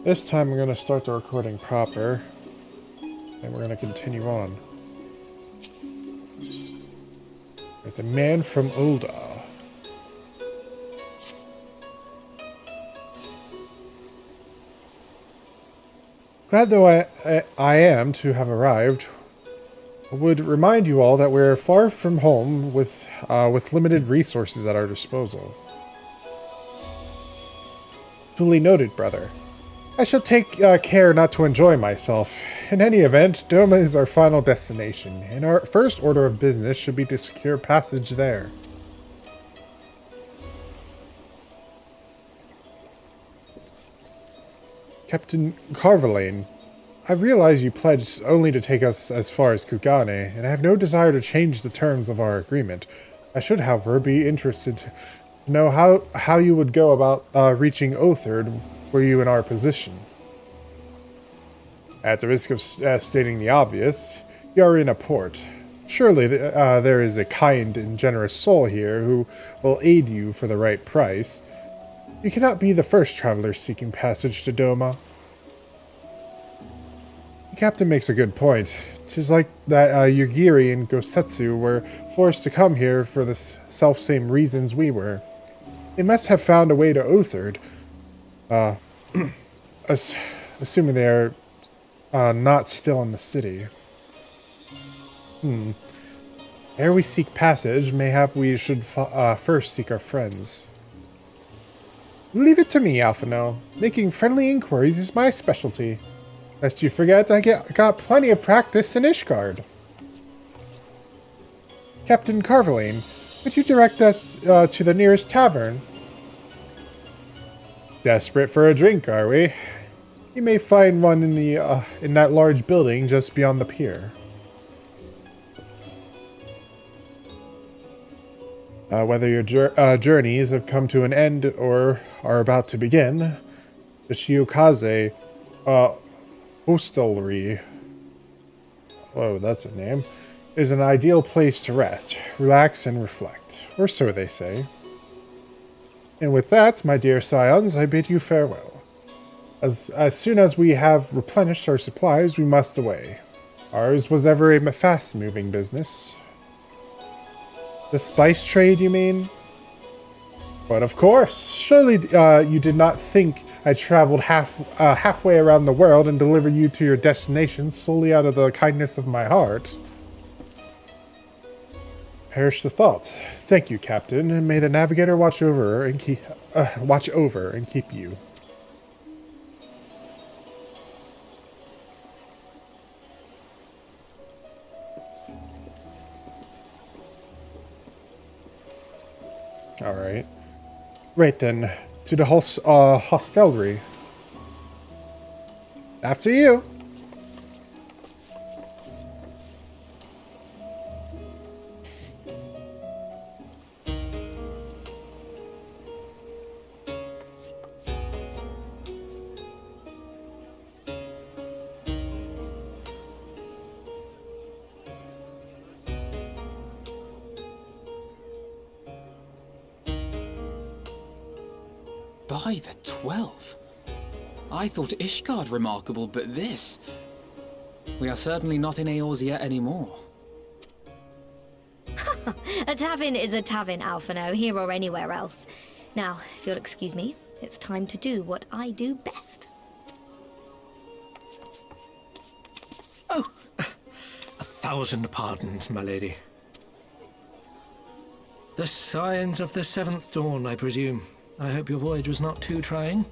This time I'm going to start the recording proper, and we're going to continue on. Right, the man from Ulda. Glad though I am to have arrived, I would remind you all that we're far from home with limited resources at our disposal. Duly noted, brother. I shall take care not to enjoy myself. In any event, Doma is our final destination, and our first order of business should be to secure passage there. Captain Carvalane, I realize you pledged only to take us as far as Kugane, and I have no desire to change the terms of our agreement. I should, however, be interested to know how you would go about reaching Otherd were you in our position. At the risk of stating the obvious, you are in a port. Surely there is a kind and generous soul here who will aid you for the right price. You cannot be the first traveler seeking passage to Doma. The captain makes a good point. 'Tis like that Yugiri and Gosetsu were forced to come here for the self-same reasons we were. They must have found a way to Otherd. Assuming they are not still in the city. Ere we seek passage, mayhap we should first seek our friends. Leave it to me, Alphino. Making friendly inquiries is my specialty. Lest you forget, I got plenty of practice in Ishgard. Captain Carvalane, would you direct us to the nearest tavern? Desperate for a drink, are we? You may find one in that large building just beyond the pier. Whether your journeys have come to an end or are about to begin, the Shiokaze Hostelry, oh, that's a name, is an ideal place to rest, relax, and reflect, or so they say. And with that, my dear scions, I bid you farewell. As soon as we have replenished our supplies, we must away. Ours was ever a fast-moving business. The spice trade, you mean? But of course, surely you did not think I traveled halfway around the world and delivered you to your destination solely out of the kindness of my heart. Perish the thought. Thank you, Captain, and may the navigator watch over and keep you. All right. Right then, to the hostelry. After you. By the 12. I thought Ishgard remarkable, but this... We are certainly not in Eorzea anymore. A tavern is a tavern, Alphino, here or anywhere else. Now, if you'll excuse me, it's time to do what I do best. Oh, 1,000 pardons, my lady. The signs of the 7th dawn, I presume. I hope your voyage was not too trying.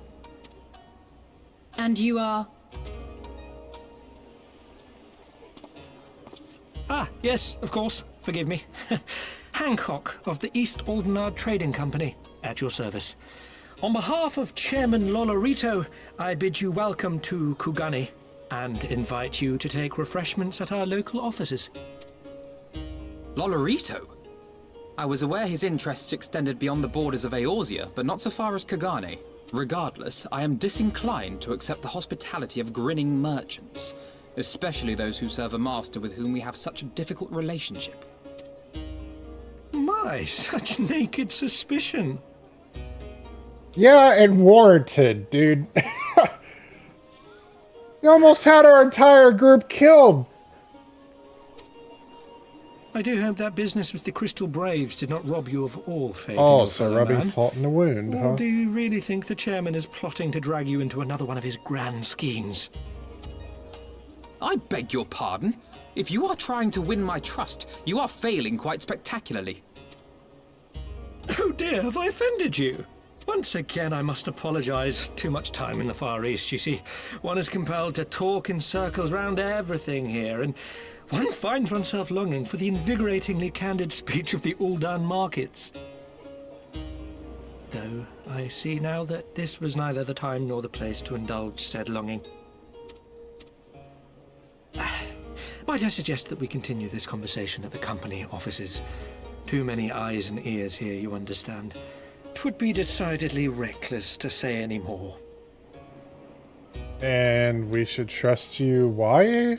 And you are? Ah, yes, of course. Forgive me. Hancock of the East Aldenard Trading Company, at your service. On behalf of Chairman Lolorito, I bid you welcome to Kugane and invite you to take refreshments at our local offices. Lolorito? I was aware his interests extended beyond the borders of Eorzea, but not so far as Kugane. Regardless, I am disinclined to accept the hospitality of grinning merchants, especially those who serve a master with whom we have such a difficult relationship. My, such naked suspicion. Yeah, and warranted, dude. You almost had our entire group killed! I do hope that business with the Crystal Braves did not rob you of all faith in Oh, your so fellow rubbing man. salt in the wound, Or huh? do you really think the chairman is plotting to drag you into another one of his grand schemes? I beg your pardon? If you are trying to win my trust, you are failing quite spectacularly. Oh dear, have I offended you? Once again, I must apologize. Too much time in the Far East, you see. One is compelled to talk in circles round everything here, and one finds oneself longing for the invigoratingly candid speech of the Uldan markets. Though I see now that this was neither the time nor the place to indulge said longing. Might I suggest that we continue this conversation at the company offices? Too many eyes and ears here, you understand. It would be decidedly reckless to say any more. And we should trust you. Why?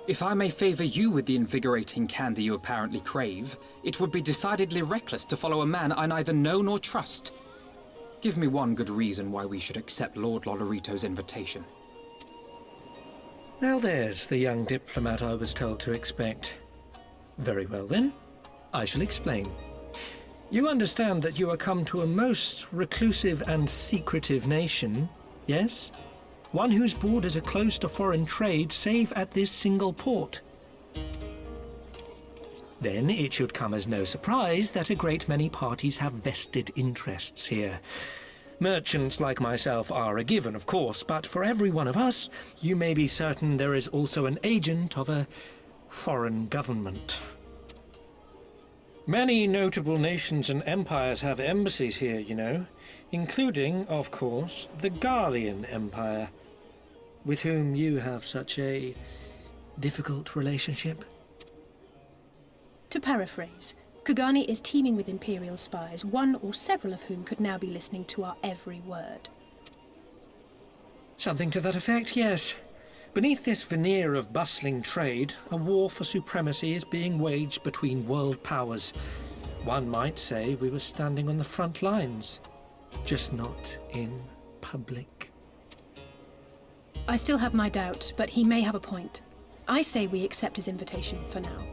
If I may favor you with the invigorating candy you apparently crave, it would be decidedly reckless to follow a man I neither know nor trust. Give me one good reason why we should accept Lord Lolorito's invitation. Now there's the young diplomat I was told to expect. Very well then, I shall explain. You understand that you are come to a most reclusive and secretive nation, yes? One whose borders are closed to foreign trade save at this single port. Then it should come as no surprise that a great many parties have vested interests here. Merchants like myself are a given, of course, but for every one of us, you may be certain there is also an agent of a foreign government. Many notable nations and empires have embassies here, you know, including, of course, the Garlean Empire, with whom you have such a difficult relationship. To paraphrase, Kugani is teeming with Imperial spies, one or several of whom could now be listening to our every word. Something to that effect, yes. Beneath this veneer of bustling trade, a war for supremacy is being waged between world powers. One might say we were standing on the front lines, just not in public. I still have my doubts, but he may have a point. I say we accept his invitation for now.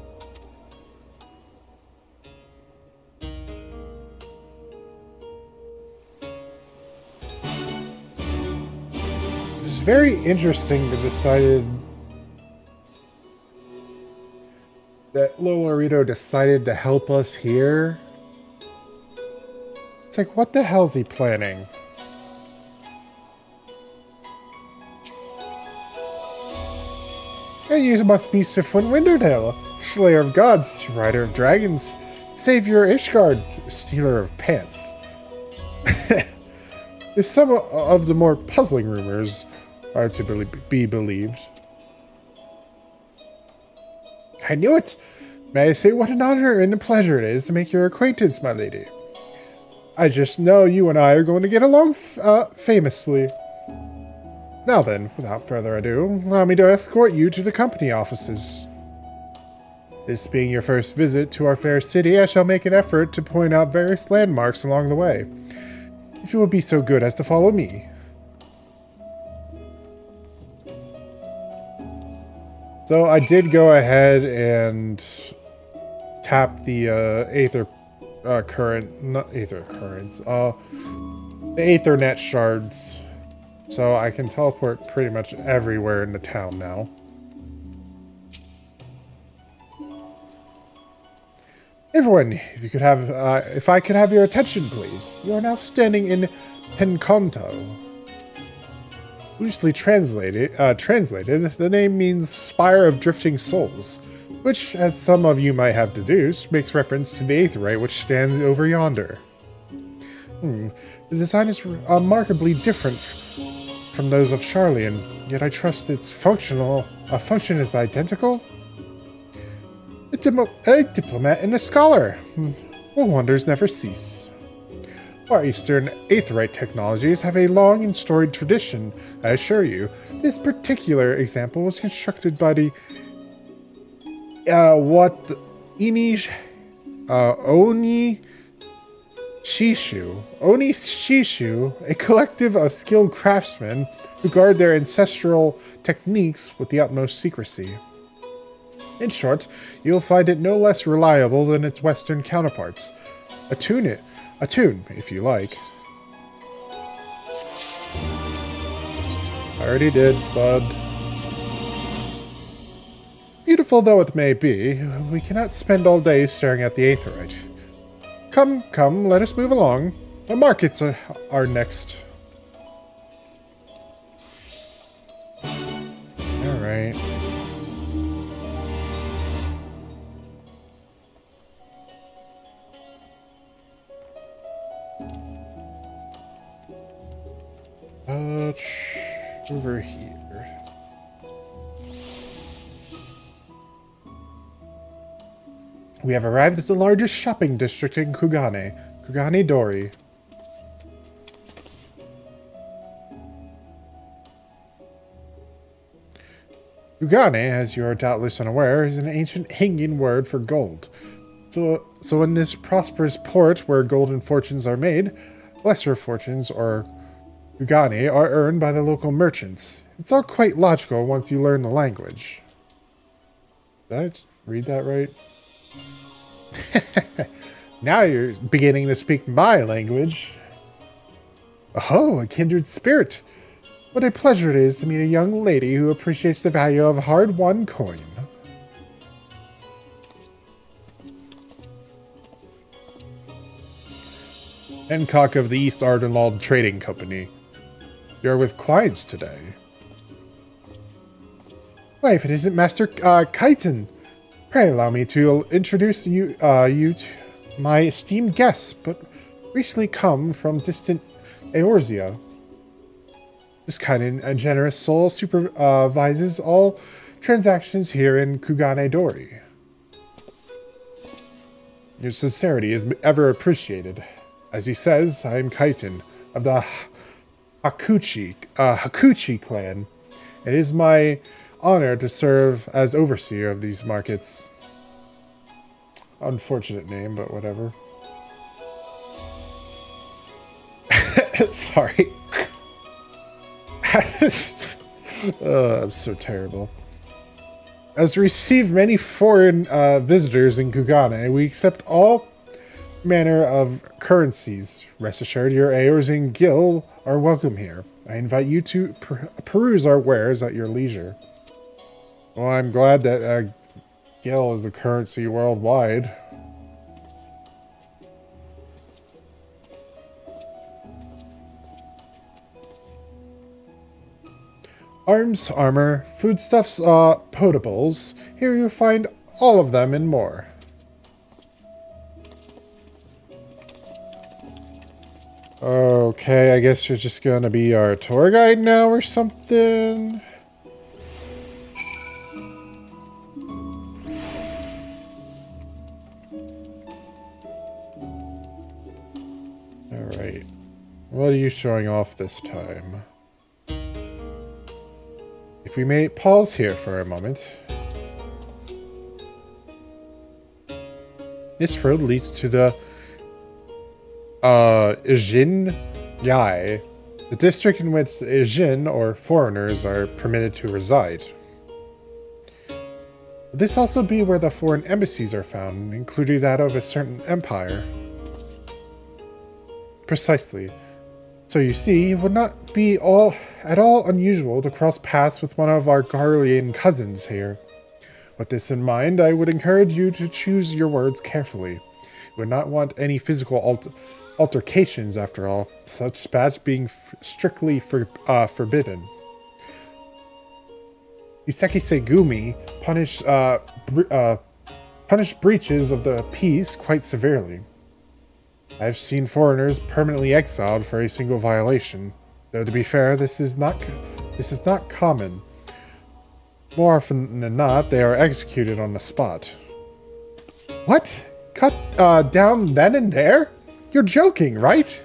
It's very interesting to decided that Lolorito decided to help us here. It's like, what the hell's he planning? Hey, you must be Sifwin Wintertail, Slayer of Gods, Rider of Dragons, Savior Ishgard, Stealer of Pants. If some of the more puzzling rumors are to be believed. I knew it! May I say what an honor and a pleasure it is to make your acquaintance, my lady. I just know you and I are going to get along famously. Now then, without further ado, allow me to escort you to the company offices. This being your first visit to our fair city, I shall make an effort to point out various landmarks along the way. If you will be so good as to follow me. So I did go ahead and tap the the Aethernet shards. So I can teleport pretty much everywhere in the town now. Everyone, if I could have your attention, please. You are now standing in Penconto. Loosely translated, the name means Spire of Drifting Souls, which, as some of you might have deduced, makes reference to the Aetheryte which stands over yonder. The design is remarkably different from those of Charlian, yet I trust its function is identical? A diplomat and a scholar. Well, wonders never cease. Our Eastern Aetheryte technologies have a long and storied tradition, I assure you. This particular example was constructed by the Oni Oni Shishu, a collective of skilled craftsmen who guard their ancestral techniques with the utmost secrecy. In short, you'll find it no less reliable than its Western counterparts. Attune, if you like. I already did, bud. Beautiful though it may be, we cannot spend all day staring at the aetheryte. Come, let us move along. The markets are next. Alright. Over here. We have arrived at the largest shopping district in Kugane, Kugane Dori. Kugane, as you are doubtless unaware, is an ancient Hingin word for gold. So in this prosperous port where golden fortunes are made, lesser fortunes, or Kugane, are earned by the local merchants. It's all quite logical once you learn the language. Did I read that right? Now you're beginning to speak my language. Oh, a kindred spirit. What a pleasure it is to meet a young lady who appreciates the value of hard-won coin. Hancock of the East Ardenald Trading Company. You're with clients today. Why, if it isn't Master Kaiten. Pray allow me to introduce you to my esteemed guests, but recently come from distant Eorzea. This kind and generous soul supervises all transactions here in Kugane Dori. Your sincerity is ever appreciated. As he says, I am Kaiten of the Hakuchi clan. It is my honor to serve as overseer of these markets. Unfortunate name, but whatever. Sorry. I'm so terrible. As we receive many foreign visitors in Kugane, we accept all manner of currencies. Rest assured, your Eorzean Gil are welcome here. I invite you to peruse our wares at your leisure. Well, I'm glad that Gil is a currency worldwide. Arms, armor, foodstuffs, potables. Here you'll find all of them and more. Okay, I guess you're just gonna be our tour guide now or something. Alright. What are you showing off this time? If we may pause here for a moment. This road leads to the Ijin Yai, the district in which Ijin, or foreigners, are permitted to reside. Would this also be where the foreign embassies are found, including that of a certain empire? Precisely. So you see, it would not be at all unusual to cross paths with one of our Garlean cousins here. With this in mind, I would encourage you to choose your words carefully. You would not want any physical altercations, after all, such spats being strictly forbidden. The Sekisegumi punish breaches of the peace quite severely. I've seen foreigners permanently exiled for a single violation, though to be fair, this is not common. More often than not, they are executed on the spot. What? Cut down then and there? You're joking, right?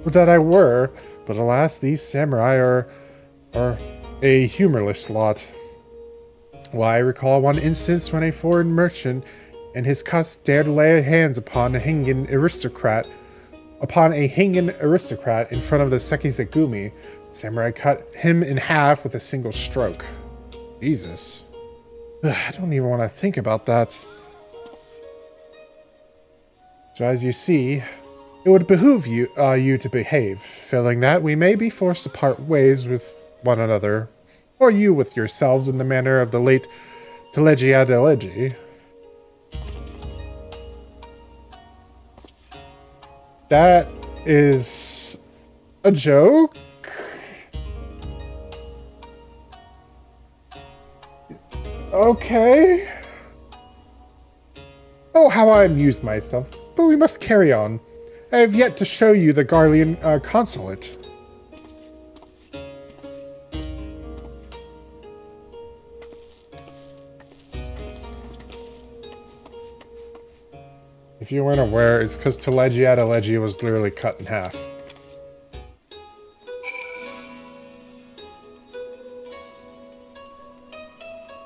Would that I were, but alas, these samurai are a humorless lot. Why, I recall one instance when a foreign merchant and his cuss dared lay hands upon a Hingin aristocrat upon a Hingan aristocrat in front of the Sekizegumi. The samurai cut him in half with a single stroke. Jesus. Ugh, I don't even want to think about that. So as you see, it would behoove you to behave. Failing that, we may be forced to part ways with one another, or you with yourselves in the manner of the late Telegiadelegi. That is a joke? Okay. Oh, how I amused myself. But we must carry on. I have yet to show you the Garlean consulate. If you weren't aware, it's because Telegiadelegi was literally cut in half.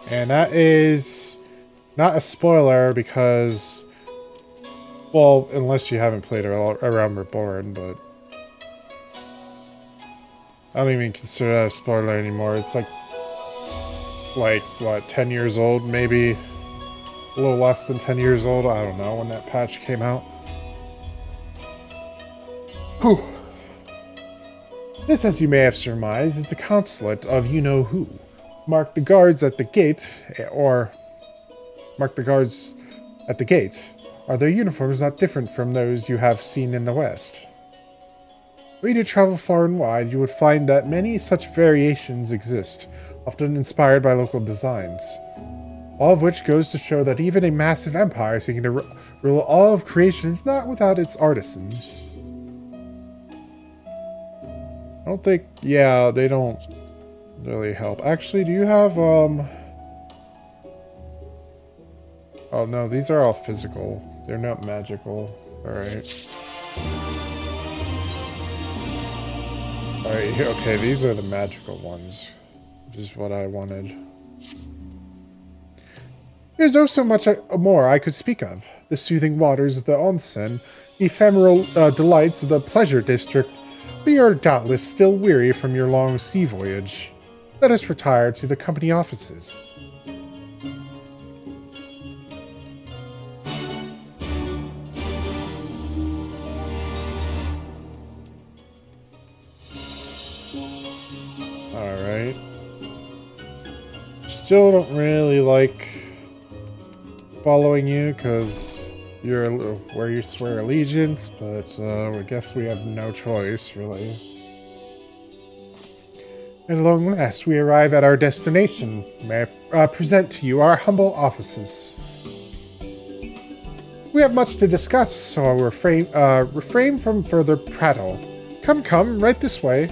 And that is not a spoiler because, well, unless you haven't played Around Reborn, but I don't even consider that a spoiler anymore. It's like what, 10 years old, maybe a little less than 10 years old. I don't know when that patch came out. Whew. This, as you may have surmised, is the consulate of you-know-who. Mark the guards at the gate, or mark the guards at the gate. Are their uniforms not different from those you have seen in the West? Were you to travel far and wide, you would find that many such variations exist, often inspired by local designs. All of which goes to show that even a massive empire seeking to rule all of creation is not without its artisans. I don't think, yeah, they don't really help. Actually, do you have, oh no, these are all physical. They're not magical. Alright. Alright, okay, these are the magical ones, which is what I wanted. There's oh so much more I could speak of. The soothing waters of the onsen, the ephemeral delights of the pleasure district, but you're doubtless still weary from your long sea voyage. Let us retire to the company offices. Alright. Still don't really like following you because you're where you swear allegiance, but I guess we have no choice, really. At long last, we arrive at our destination. May I present to you our humble offices. We have much to discuss, so I'll refrain from further prattle. Come, right this way.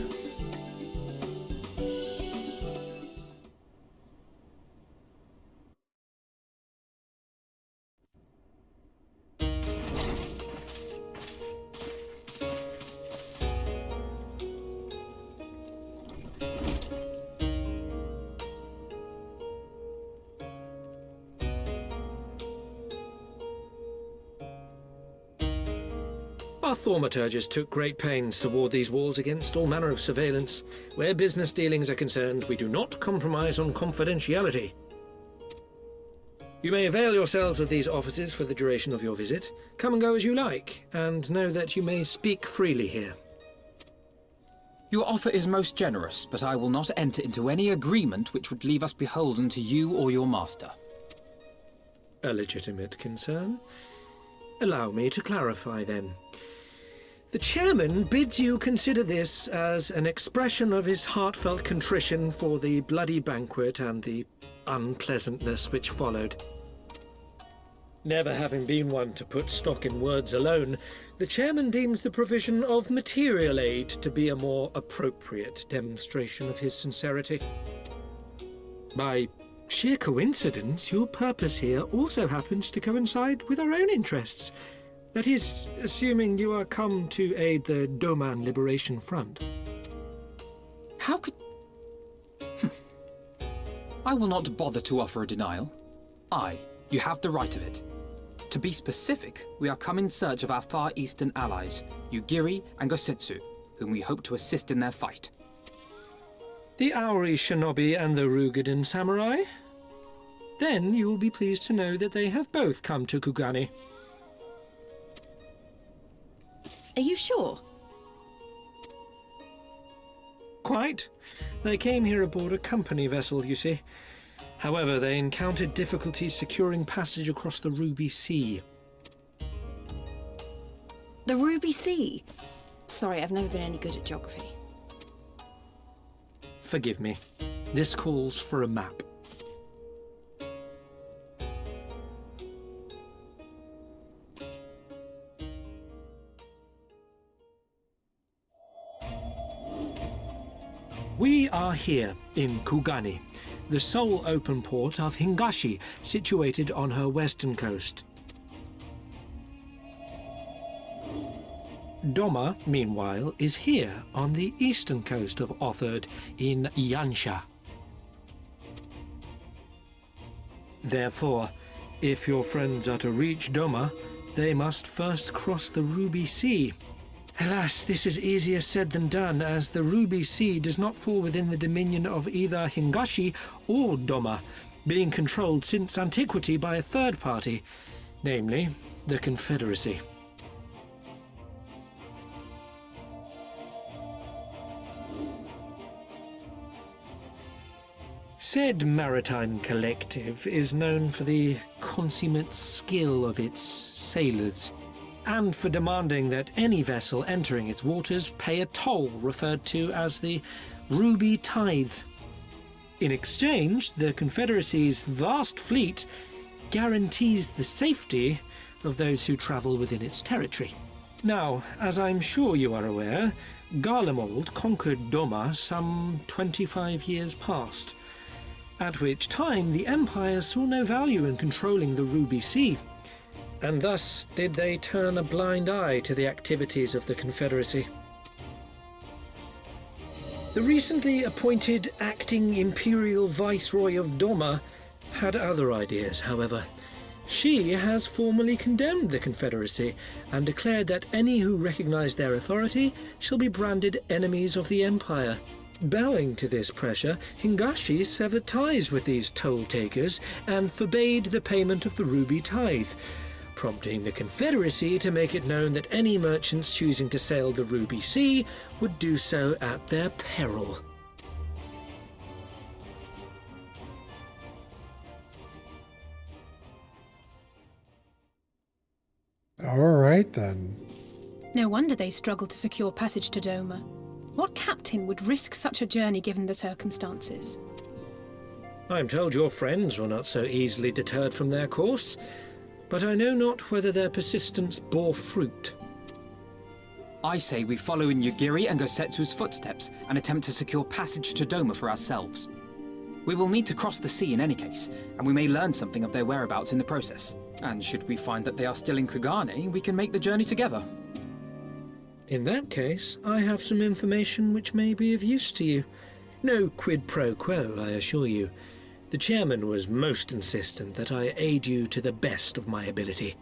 Our thaumaturges took great pains to ward these walls against all manner of surveillance. Where business dealings are concerned, we do not compromise on confidentiality. You may avail yourselves of these offices for the duration of your visit. Come and go as you like, and know that you may speak freely here. Your offer is most generous, but I will not enter into any agreement which would leave us beholden to you or your master. A legitimate concern. Allow me to clarify, then. The chairman bids you consider this as an expression of his heartfelt contrition for the bloody banquet and the unpleasantness which followed. Never having been one to put stock in words alone, the chairman deems the provision of material aid to be a more appropriate demonstration of his sincerity. By sheer coincidence, your purpose here also happens to coincide with our own interests. That is, assuming you are come to aid the Doman Liberation Front. How could... I will not bother to offer a denial. You have the right of it. To be specific, we are come in search of our Far Eastern allies, Yugiri and Gosetsu, whom we hope to assist in their fight. The Aori Shinobi and the Rugadan Samurai? Then you will be pleased to know that they have both come to Kugani. Are you sure? Quite. They came here aboard a company vessel, you see. However, they encountered difficulties securing passage across the Ruby Sea. The Ruby Sea? Sorry, I've never been any good at geography. Forgive me. This calls for a map. We are here in Kugani, the sole open port of Hingashi, situated on her western coast. Doma, meanwhile, is here on the eastern coast of Otherd in Yansha. Therefore, if your friends are to reach Doma, they must first cross the Ruby Sea. Alas, this is easier said than done, as the Ruby Sea does not fall within the dominion of either Hingashi or Doma, being controlled since antiquity by a third party, namely the Confederacy. Said maritime collective is known for the consummate skill of its sailors, and for demanding that any vessel entering its waters pay a toll referred to as the Ruby Tithe. In exchange, the Confederacy's vast fleet guarantees the safety of those who travel within its territory. Now, as I'm sure you are aware, Garlemald conquered Doma some 25 years past, at which time the Empire saw no value in controlling the Ruby Sea, and thus did they turn a blind eye to the activities of the Confederacy. The recently appointed acting Imperial Viceroy of Doma had other ideas, however. She has formally condemned the Confederacy and declared that any who recognize their authority shall be branded enemies of the Empire. Bowing to this pressure, Hingashi severed ties with these toll-takers and forbade the payment of the Ruby Tithe, prompting the Confederacy to make it known that any merchants choosing to sail the Ruby Sea would do so at their peril. All right, then. No wonder they struggled to secure passage to Doma. What captain would risk such a journey given the circumstances? I'm told your friends were not so easily deterred from their course, but I know not whether their persistence bore fruit. I say we follow in Yugiri and Gosetsu's footsteps and attempt to secure passage to Doma for ourselves. We will need to cross the sea in any case, and we may learn something of their whereabouts in the process. And should we find that they are still in Kugane, we can make the journey together. In that case, I have some information which may be of use to you. No quid pro quo, I assure you. The chairman was most insistent that I aid you to the best of my ability.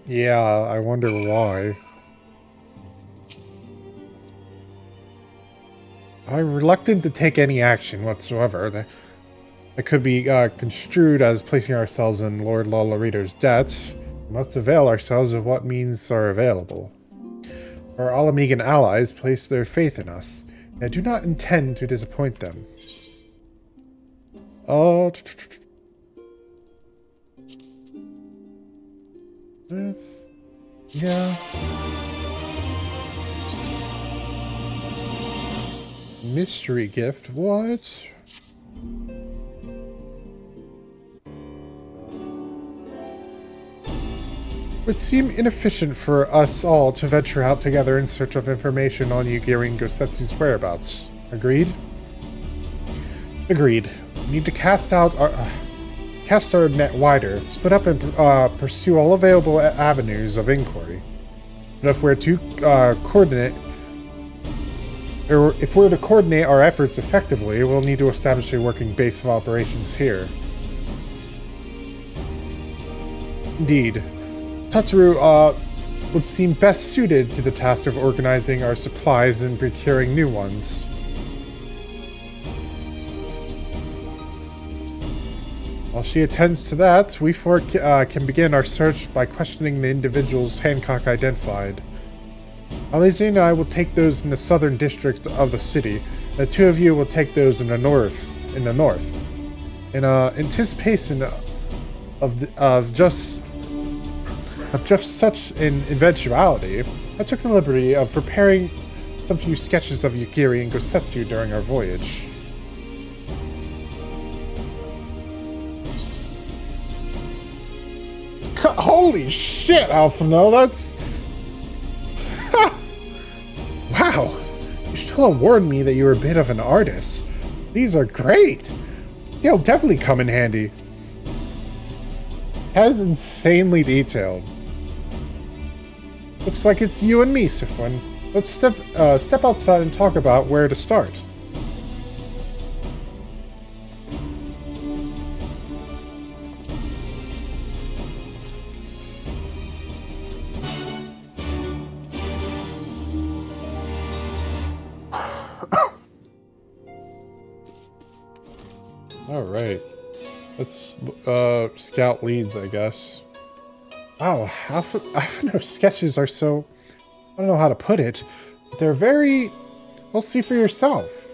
Yeah, I wonder why. I'm reluctant to take any action whatsoever. It could be construed as placing ourselves in Lord Lolarito's debt. We must avail ourselves of what means are available. Our Alamegan allies place their faith in us, and I do not intend to disappoint them. Oh, yeah. Mystery gift, what? It would seem inefficient for us all to venture out together in search of information on Yugiri and Gosetsu's whereabouts. Agreed? Agreed. We need to cast our net wider, split up and pursue all available avenues of inquiry. But if we're to coordinate If we're to coordinate our efforts effectively, we'll need to establish a working base of operations here. Indeed. Tatsuru, would seem best suited to the task of organizing our supplies and procuring new ones. While she attends to that, we four can begin our search by questioning the individuals Hancock identified. Alezine and I will take those in the southern district of the city. The two of you will take those in the north. In anticipation of just such an eventuality, I took the liberty of preparing some few sketches of Yukiri and Gosetsu during our voyage. Holy shit, Alphino, that's... Wow! You should have warned me that you were a bit of an artist. These are great! They'll definitely come in handy. That is insanely detailed. Looks like it's you and me, Sifwin. Let's step outside and talk about where to start. Alright. Let's scout leads, I guess. Wow, Alphino's sketches are so... I don't know how to put it. But they're very... Well, see for yourself.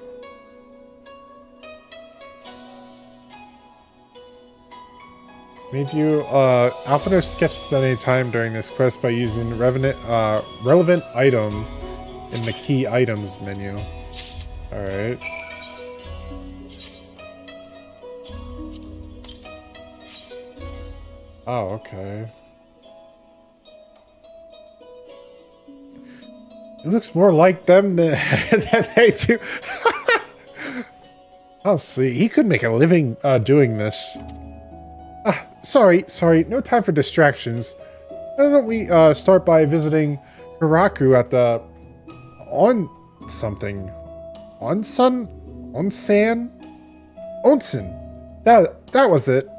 Maybe you... Alphino sketches at any time during this quest by using relevant item in the key items menu. Alright. Oh, okay. It looks more like them than, than they do. I'll see. He could make a living doing this. Sorry. No time for distractions. Why don't we start by visiting Hiraku at the... Onsen? That was it.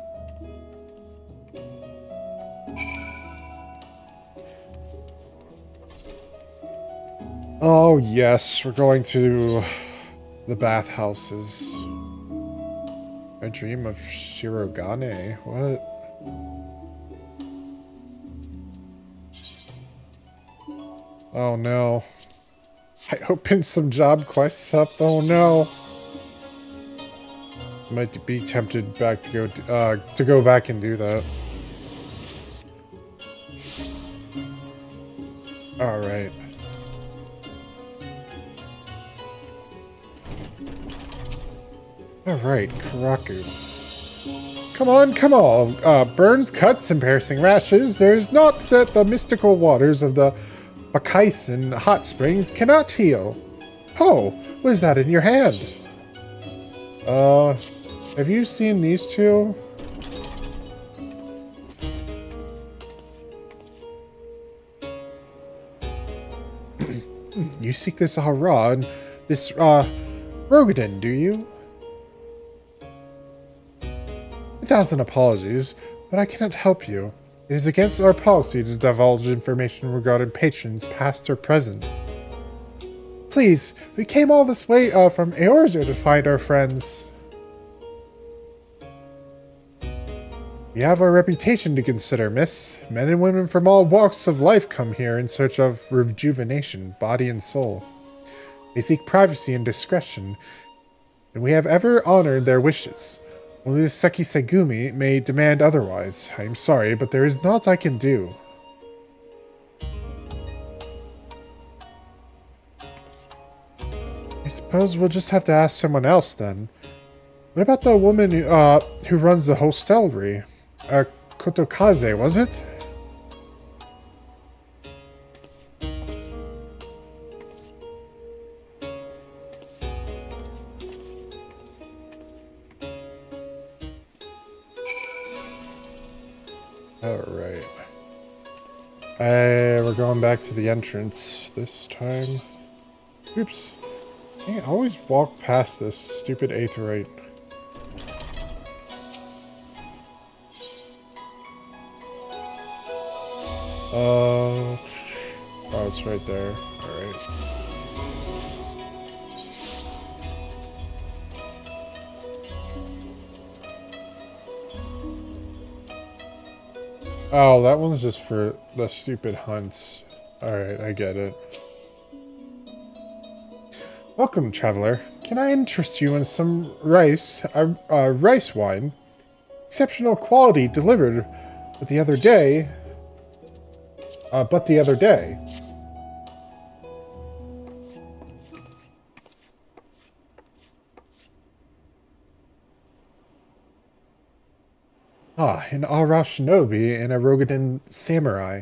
Oh yes, we're going to the bathhouses. A dream of Shirogane? What? Oh no. I opened some job quests up. Oh no. Might be tempted back to go back and do that. All right. Alright, Karaku. Come on. Burns, cuts, embarrassing rashes. There's naught that the mystical waters of the Bakaisen hot springs cannot heal. Oh, what is that in your hand? Have you seen these two? You seek this Ahara and this, Rogadin, do you? 1,000 apologies, but I cannot help you. It is against our policy to divulge information regarding patrons, past or present. Please, we came all this way from Eorzea to find our friends. We have our reputation to consider, miss. Men and women from all walks of life come here in search of rejuvenation, body and soul. They seek privacy and discretion, and we have ever honored their wishes. Only the Seki Segumi may demand otherwise. I am sorry, but there is naught I can do. I suppose we'll just have to ask someone else then. What about the woman who runs the hostelry? Kotokaze, was it? Alright. We're going back to the entrance this time. Oops. I always walk past this stupid aetheryte. Oh, it's right there. Alright. Oh, that one's just for the stupid hunts. Alright, I get it. Welcome, traveler. Can I interest you in some rice wine? Exceptional quality delivered the other day. Ah, an Ara shinobi and a Rogadin samurai.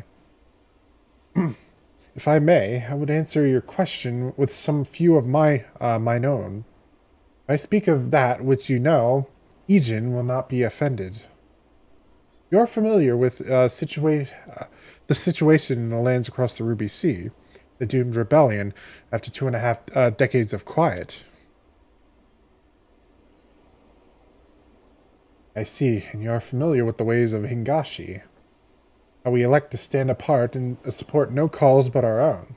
If I may, I would answer your question with some few of mine own. If I speak of that which you know, Ijin will not be offended. You are familiar with the situation in the lands across the Ruby Sea, the doomed rebellion after 2.5 decades of quiet. I see, and you are familiar with the ways of Hingashi. How we elect to stand apart and support no cause but our own.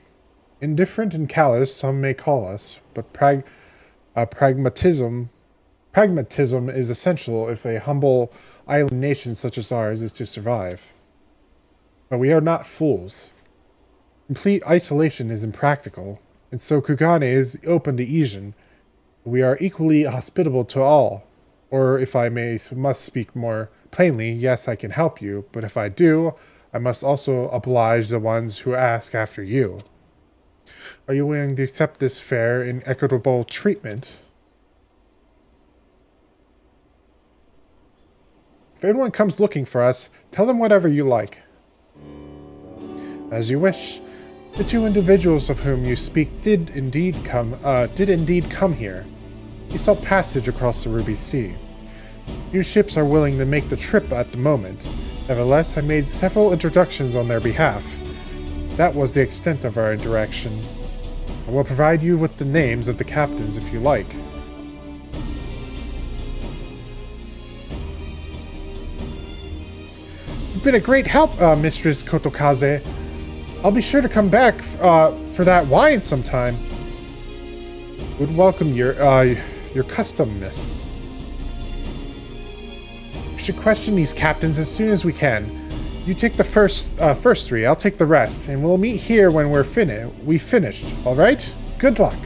Indifferent and callous, some may call us, but pragmatism is essential if a humble island nation such as ours is to survive. But we are not fools. Complete isolation is impractical, and so Kugane is open to Ijin. We are equally hospitable to all. Or if I must speak more plainly, yes, I can help you, but if I do, I must also oblige the ones who ask after you. Are you willing to accept this fair and equitable treatment? If anyone comes looking for us, tell them whatever you like. As you wish. The two individuals of whom you speak did indeed come here. We sought passage across the Ruby Sea. Few ships are willing to make the trip at the moment. Nevertheless, I made several introductions on their behalf. That was the extent of our interaction. I will provide you with the names of the captains if you like. You've been a great help, Mistress Kotokaze. I'll be sure to come back for that wine sometime. Would welcome your custom, miss. We should question these captains as soon as we can. You take the first three, I'll take the rest, and we'll meet here when we're finished, all right? Good luck.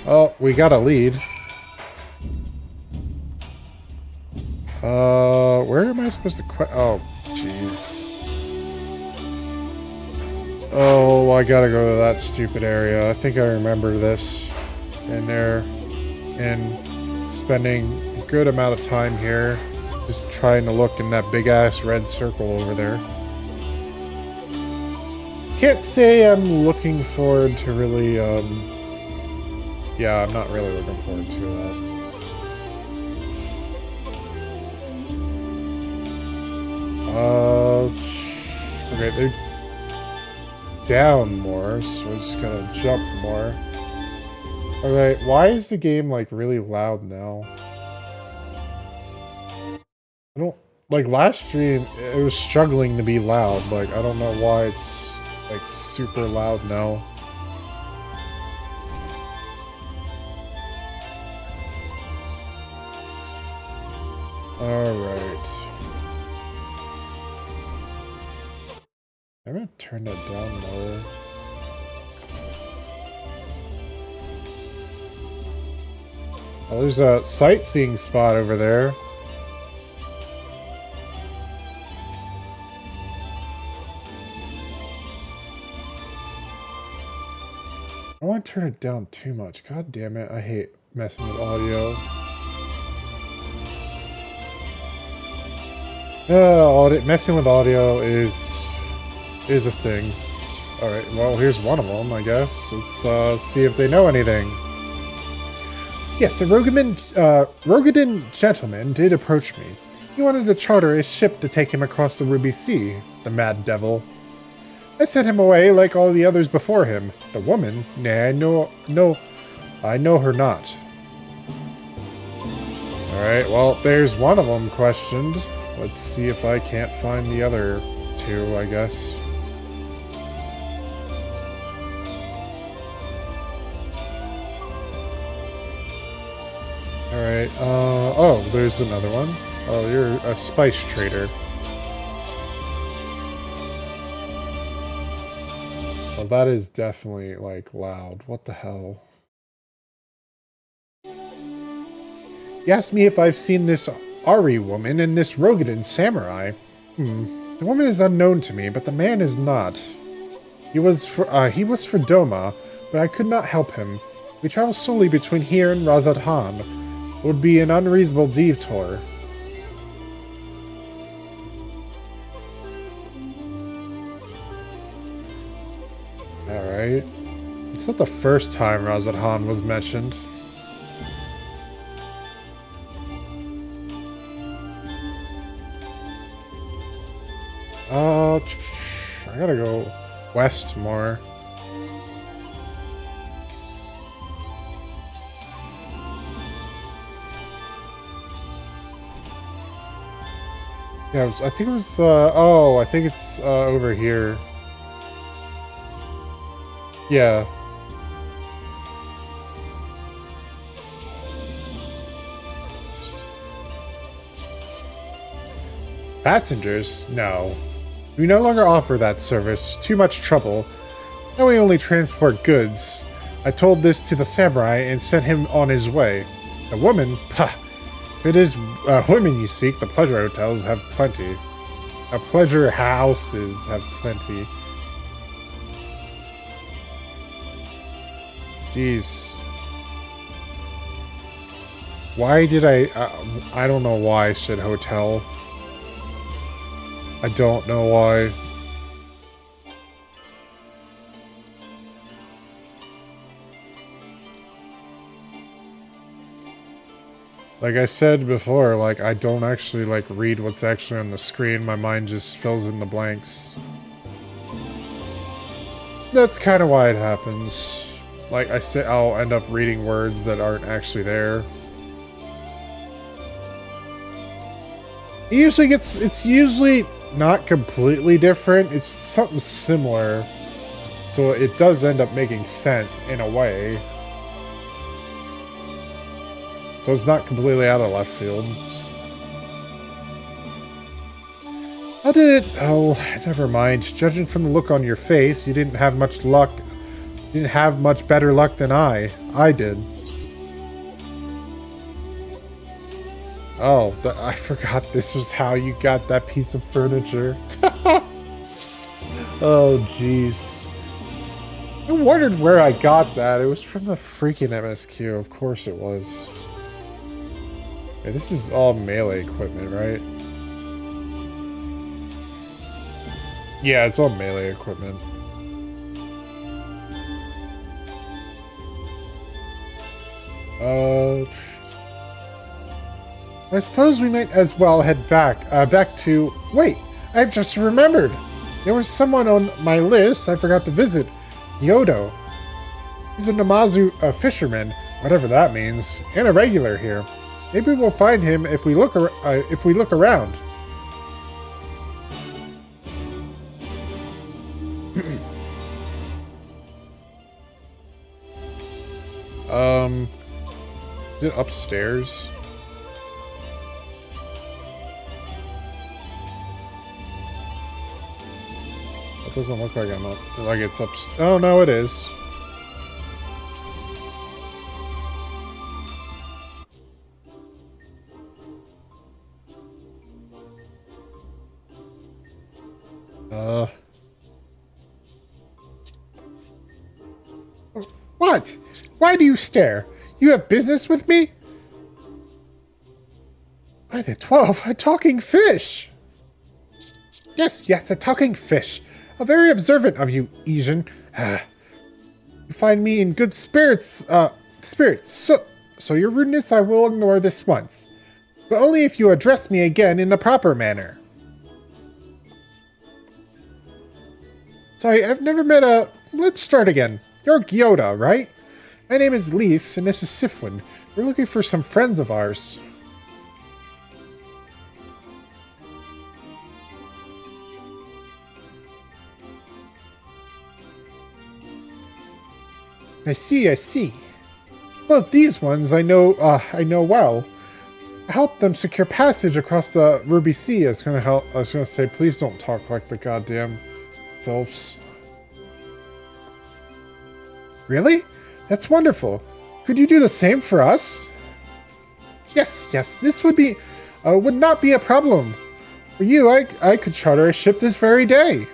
Oh, we got a lead. Where am I supposed to oh, jeez. Oh, I gotta go to that stupid area. I think I remember this. And spending a good amount of time here, just trying to look in that big-ass red circle over there. Can't say I'm looking forward to really, yeah, I'm not really looking forward to that. Okay, they're down more, so we're just gonna jump more. Alright, why is the game, like, really loud now? I don't... Like, last stream, it was struggling to be loud. Like, I don't know why it's, like, super loud now. Alright. I'm gonna turn that down lower. Oh, there's a sightseeing spot over there. I don't want to turn it down too much. God damn it, I hate messing with audio. Messing with audio is a thing. Alright, well, here's one of them, I guess. Let's see if they know anything. Yes, a Rogadin gentleman did approach me. He wanted to charter a ship to take him across the Ruby Sea, the mad devil. I sent him away like all the others before him. The woman? Nay, I know her not. Alright, well, there's one of them questioned. Let's see if I can't find the other two, I guess. Alright, oh, there's another one. Oh, you're a spice trader. Well, that is definitely, like, loud. What the hell? He asked me if I've seen this Ari woman and this Rogadan samurai. The woman is unknown to me, but the man is not. He was for Doma, but I could not help him. We travel solely between here and Razadhan. It would be an unreasonable detour. Alright. It's not the first time Razadhan was mentioned. I gotta go west more. Yeah, I think it was, oh, I think it's, over here. Yeah. Passengers? No. We no longer offer that service. Too much trouble. Now we only transport goods. I told this to the samurai and sent him on his way. The woman? Pah! If it is women you seek, the pleasure hotels have plenty. Pleasure houses have plenty. Jeez. Why did I don't know why I said hotel. I don't know why. Like I said before, like, I don't actually, like, read what's actually on the screen. My mind just fills in the blanks. That's kind of why it happens. Like I said, I'll end up reading words that aren't actually there. It's usually not completely different. It's something similar. So it does end up making sense in a way. So it's not completely out of left field. How did it... Oh, never mind. Judging from the look on your face, you didn't have much luck. You didn't have much better luck than I. I did. Oh, I forgot this was how you got that piece of furniture. Oh, jeez. I wondered where I got that. It was from the freaking MSQ. Of course it was. Okay, this is all melee equipment, right? Yeah, it's all melee equipment. I suppose we might as well head back to... Wait, I've just remembered. There was someone on my list I forgot to visit. Yodo. He's a Namazu fisherman, whatever that means, and a regular here. Maybe we'll find him if we look around. Is it upstairs? It doesn't look like I'm up. Like it's up. Oh no, it is. What? Why do you stare? You have business with me? By the 12, a talking fish! Yes, a talking fish. How very observant of you, Asian. You find me in good spirits, so your rudeness I will ignore this once. But only if you address me again in the proper manner. Sorry, I've never met a... Let's start again. You're Gyoda, right? My name is Lise, and this is Sifwin. We're looking for some friends of ours. I see. Both these ones I know well. I helped them secure passage across the Ruby Sea. I was gonna say, please don't talk like the goddamn elves. Really? That's wonderful. Could you do the same for us? Yes. This would not be a problem. For you, I could charter a ship this very day.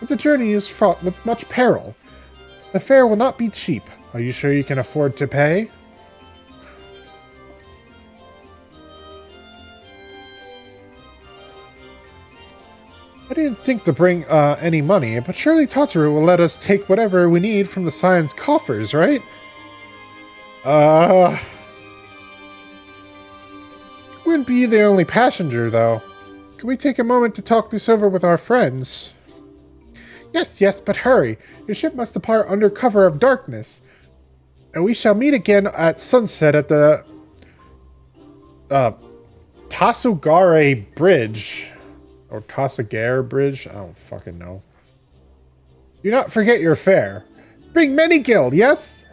But the journey is fraught with much peril. The fare will not be cheap. Are you sure you can afford to pay? I didn't think to bring any money, but surely Tataru will let us take whatever we need from the Scion's coffers, right? Wouldn't be the only passenger, though. Can we take a moment to talk this over with our friends? Yes, but hurry. Your ship must depart under cover of darkness. And we shall meet again at sunset at the Tasugare Bridge. Or Tasugare Bridge? I don't fucking know. Do not forget your fare. Bring many guild, yes?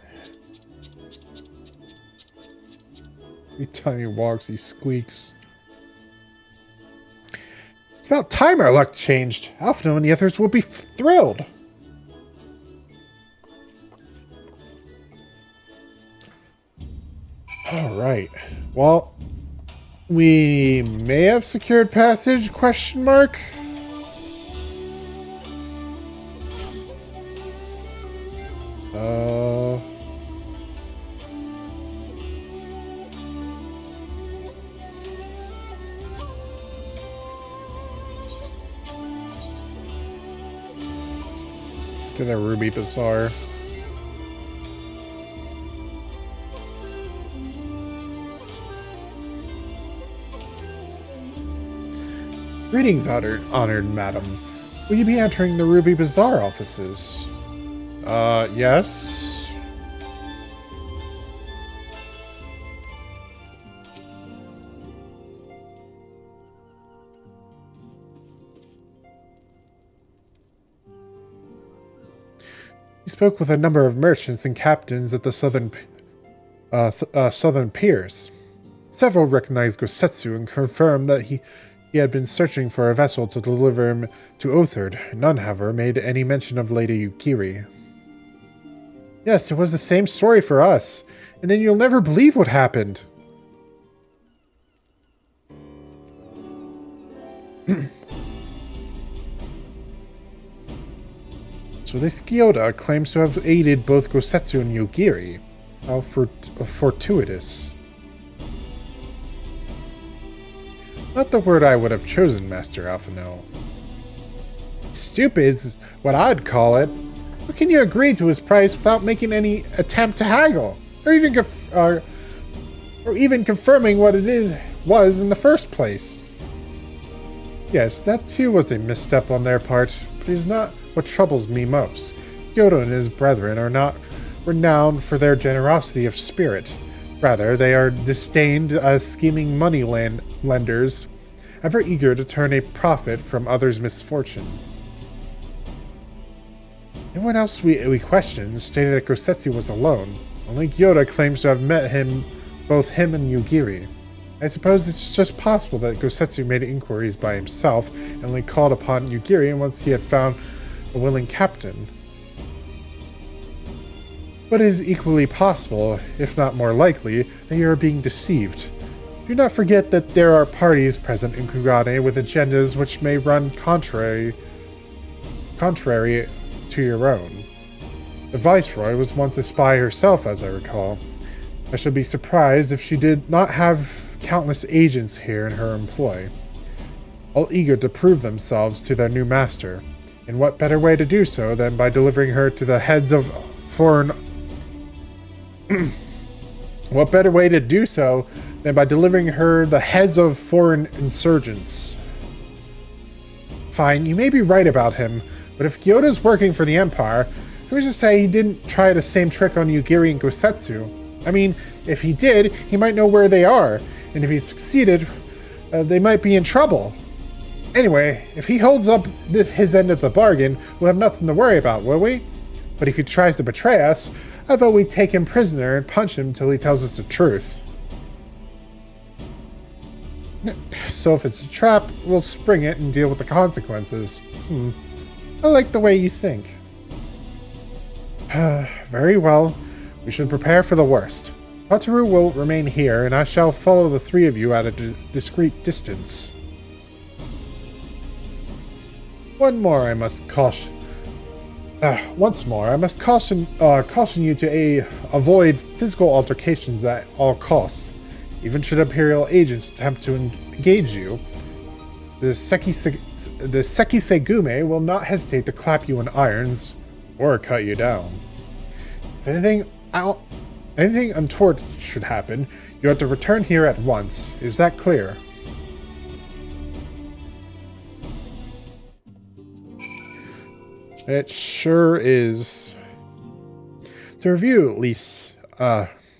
Every time he walks, he squeaks. It's about time our luck changed. Alphino and the others will be thrilled. Alright. Well, we may have secured passage, question mark? Look at that Ruby Bazaar. Greetings, honored madam. Will you be entering the Ruby Bazaar offices? Yes? He spoke with a number of merchants and captains at the southern piers. Several recognized Gosetsu and confirmed that he had been searching for a vessel to deliver him to Othard. None, however, made any mention of Lady Yukiri. Yes, it was the same story for us. And then you'll never believe what happened. So this Gyoda claims to have aided both Gosetsu and Yukiri. How fortuitous. Not the word I would have chosen, Master Alphino. Stupid is what I'd call it. How can you agree to his price without making any attempt to haggle? Or even confirming what it was in the first place? Yes, that too was a misstep on their part, but it is not what troubles me most. Gyoda and his brethren are not renowned for their generosity of spirit. Rather, they are disdained as scheming money lenders, ever eager to turn a profit from others' misfortune. Everyone else we questioned stated that Gosetsu was alone. Only Gyoda claims to have met both him and Yugiri. I suppose it's just possible that Gosetsu made inquiries by himself and only called upon Yugiri once he had found a willing captain. But it is equally possible, if not more likely, that you are being deceived. Do not forget that there are parties present in Kugane with agendas which may run contrary to your own. The Viceroy was once a spy herself, as I recall. I should be surprised if she did not have countless agents here in her employ, all eager to prove themselves to their new master. And what better way to do so than by delivering her to the heads of foreign... What better way to do so than by delivering her the heads of foreign insurgents? Fine, you may be right about him, But if Gyoda's working for the Empire, who's to say he didn't try the same trick on Yugiri and Gosetsu? I mean, if he did, he might know where they are, and if he succeeded, they might be in trouble. Anyway, if he holds up his end of the bargain, we'll have nothing to worry about, will we? But if he tries to betray us, I thought we'd take him prisoner and punch him till he tells us the truth. So if it's a trap, we'll spring it and deal with the consequences. I like the way you think. Very well. We should prepare for the worst. Wataru will remain here, and I shall follow the three of you at a discreet distance. Once more, I must caution you to avoid physical altercations at all costs. Even should Imperial agents attempt to engage you, the Sekisegume will not hesitate to clap you in irons or cut you down. If anything untoward should happen, you have to return here at once. Is that clear? It sure is. To review,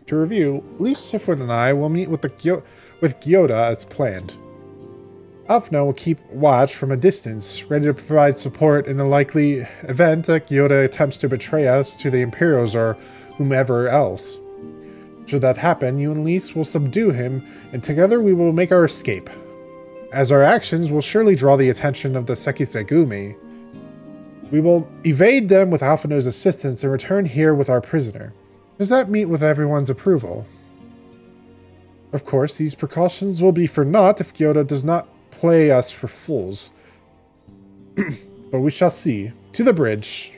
Sifun and I will meet with Gyoda as planned. Alphino will keep watch from a distance, ready to provide support in the likely event that Gyoda attempts to betray us to the Imperials or whomever else. Should that happen, you and Lise will subdue him, and together we will make our escape. As our actions will surely draw the attention of the Sekisegume, we will evade them with Alphino's assistance and return here with our prisoner. Does that meet with everyone's approval? Of course, these precautions will be for naught if Gyoda does not play us for fools. But we shall see. To the bridge.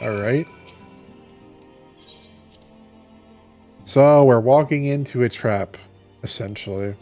Alright. So, we're walking into a trap, essentially.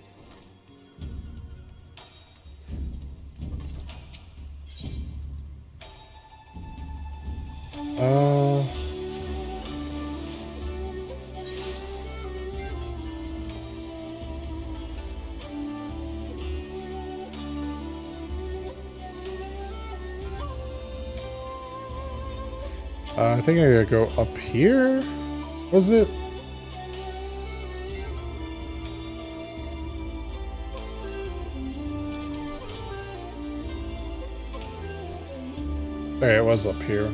I think I gotta go up here? Was it? Okay, it was up here.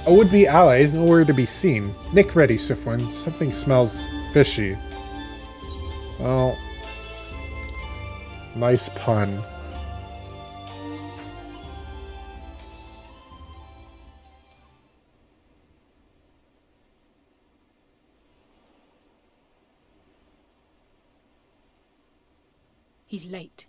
A would-be ally is nowhere to be seen. Nick ready, Sifwin. Something smells fishy. Well, nice pun. He's late.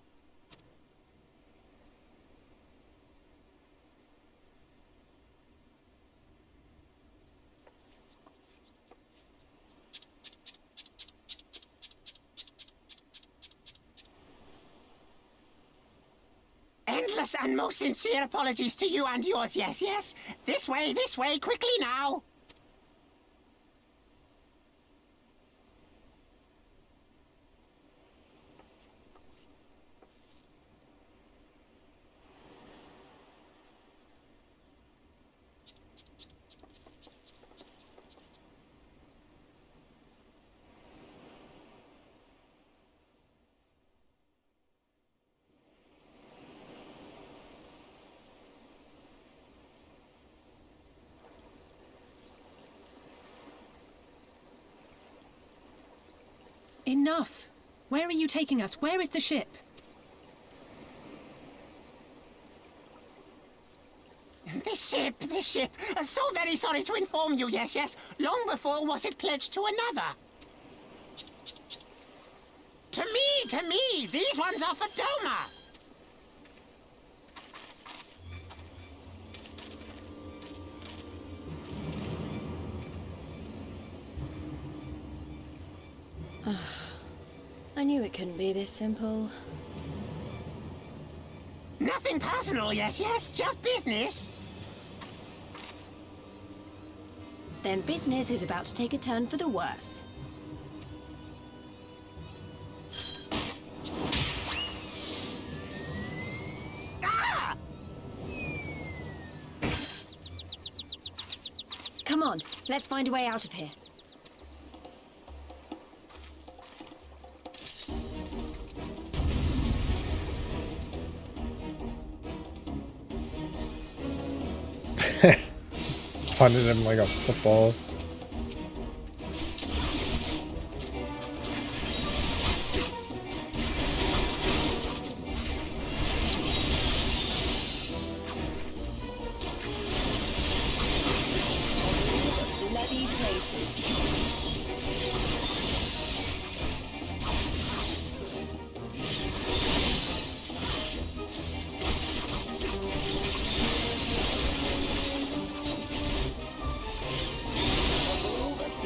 Endless and most sincere apologies to you and yours, yes, yes. This way, quickly now. Enough! Where are you taking us? Where is the ship? The ship. So very sorry to inform you, yes, yes. Long before was it pledged to another. To me. These ones are for Doma. I knew it couldn't be this simple. Nothing personal, yes, yes. Just business. Then business is about to take a turn for the worse. find a way out of here. Punted him like a football. Bloody places.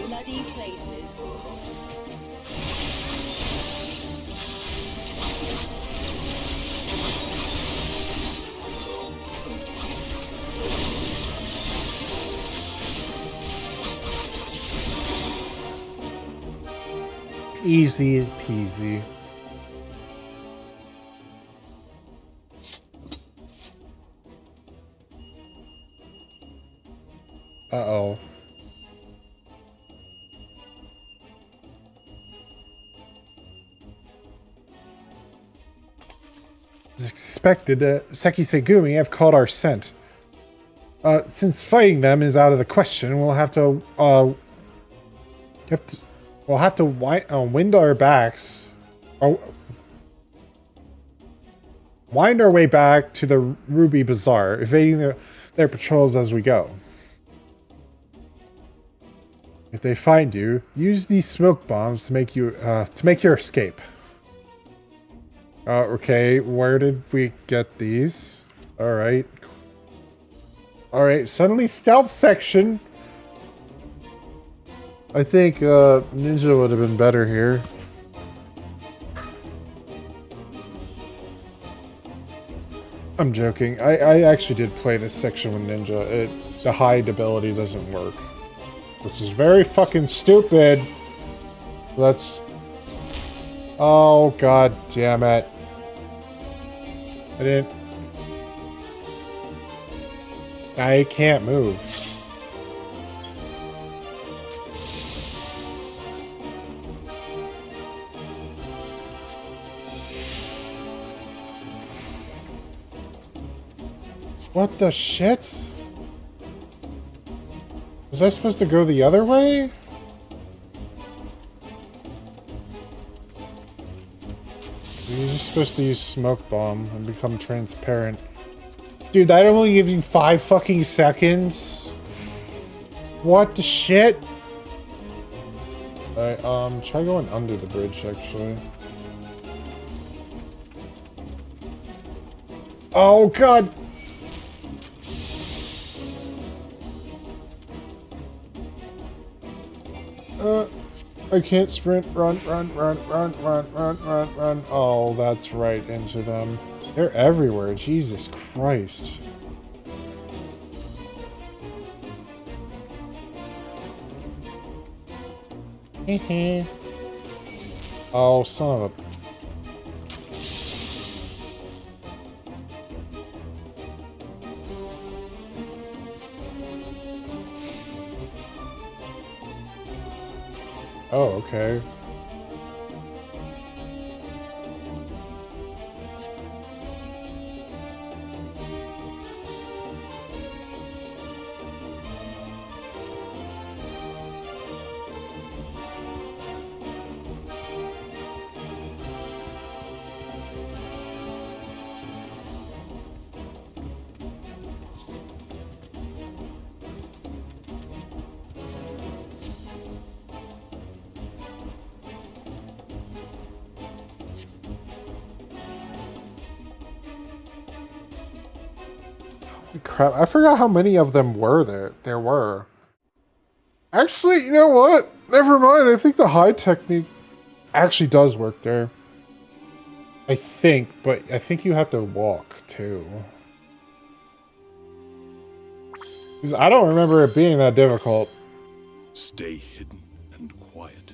Bloody places. Easy peasy. Uh-oh. As expected, Seki Segumi have called our scent. Since fighting them is out of the question, we'll have to wind our backs, wind our way back to the Ruby Bazaar, evading their patrols as we go. If they find you, use these smoke bombs to make your escape. Okay, where did we get these? Alright. Alright, suddenly stealth section. I think Ninja would have been better here. I'm joking. I actually did play this section with Ninja. The hide ability doesn't work. Which is very fucking stupid. Let's... Oh, god damn it. I didn't... I can't move. What the shit? Was I supposed to go the other way? You're just supposed to use smoke bomb and become transparent. Dude, that only gives you 5 fucking seconds? What the shit? Alright, try going under the bridge, actually. Oh, god! I can't sprint. Run. Oh, that's right into them. They're everywhere. Jesus Christ. Oh, son of a... Oh, okay. Crap, I forgot how many of them there were. Actually, you know what? Never mind, I think the hide technique actually does work there. I think, but I think you have to walk, too. Because I don't remember it being that difficult. Stay hidden and quiet.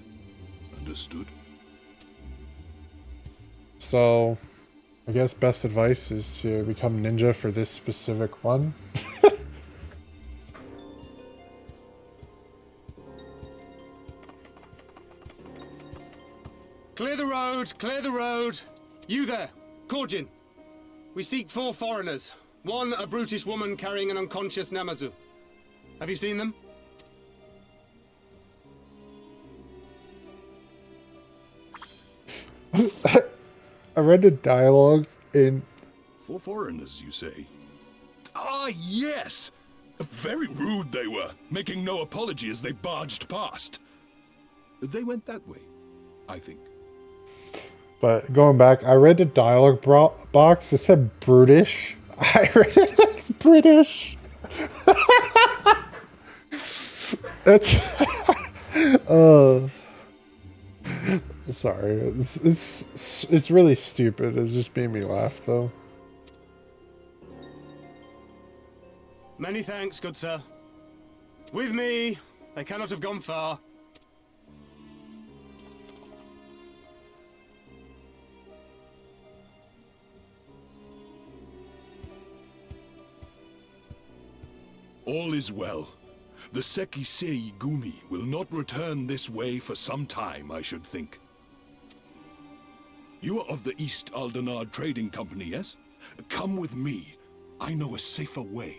Understood? So... I guess best advice is to become ninja for this specific one. Clear the road, clear the road. You there, Korjin. We seek 4 foreigners. One, a brutish woman carrying an unconscious Namazu. Have you seen them? I read the dialogue in... 4 foreigners, you say? Ah, yes! Very rude they were, making no apology as they barged past. They went that way, I think. But going back, I read the dialogue box. It said brutish. I read it as British. That's... sorry. It's really stupid. It just made me laugh, though. Many thanks, good sir. With me, they cannot have gone far. All is well. The ffxiv will not return this way for some time, I should think. You are of the East Aldenard Trading Company, yes? Come with me. I know a safer way.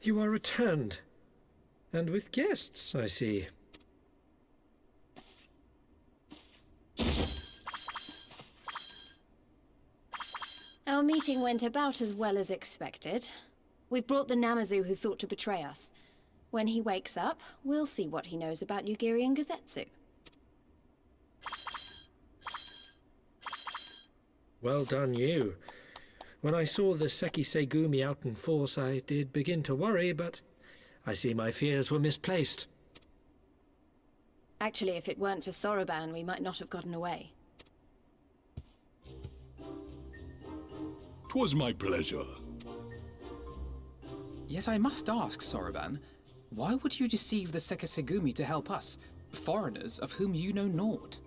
You are returned. And with guests, I see. Our meeting went about as well as expected. We've brought the Namazu who thought to betray us. When he wakes up, we'll see what he knows about Yugiri and Gazetsu. Well done, you. When I saw the ffxiv out in force, I did begin to worry, but I see my fears were misplaced. Actually, if it weren't for Soroban, we might not have gotten away. 'Twas my pleasure. Yet I must ask, Soroban, why would you deceive the ffxiv to help us, foreigners of whom you know naught?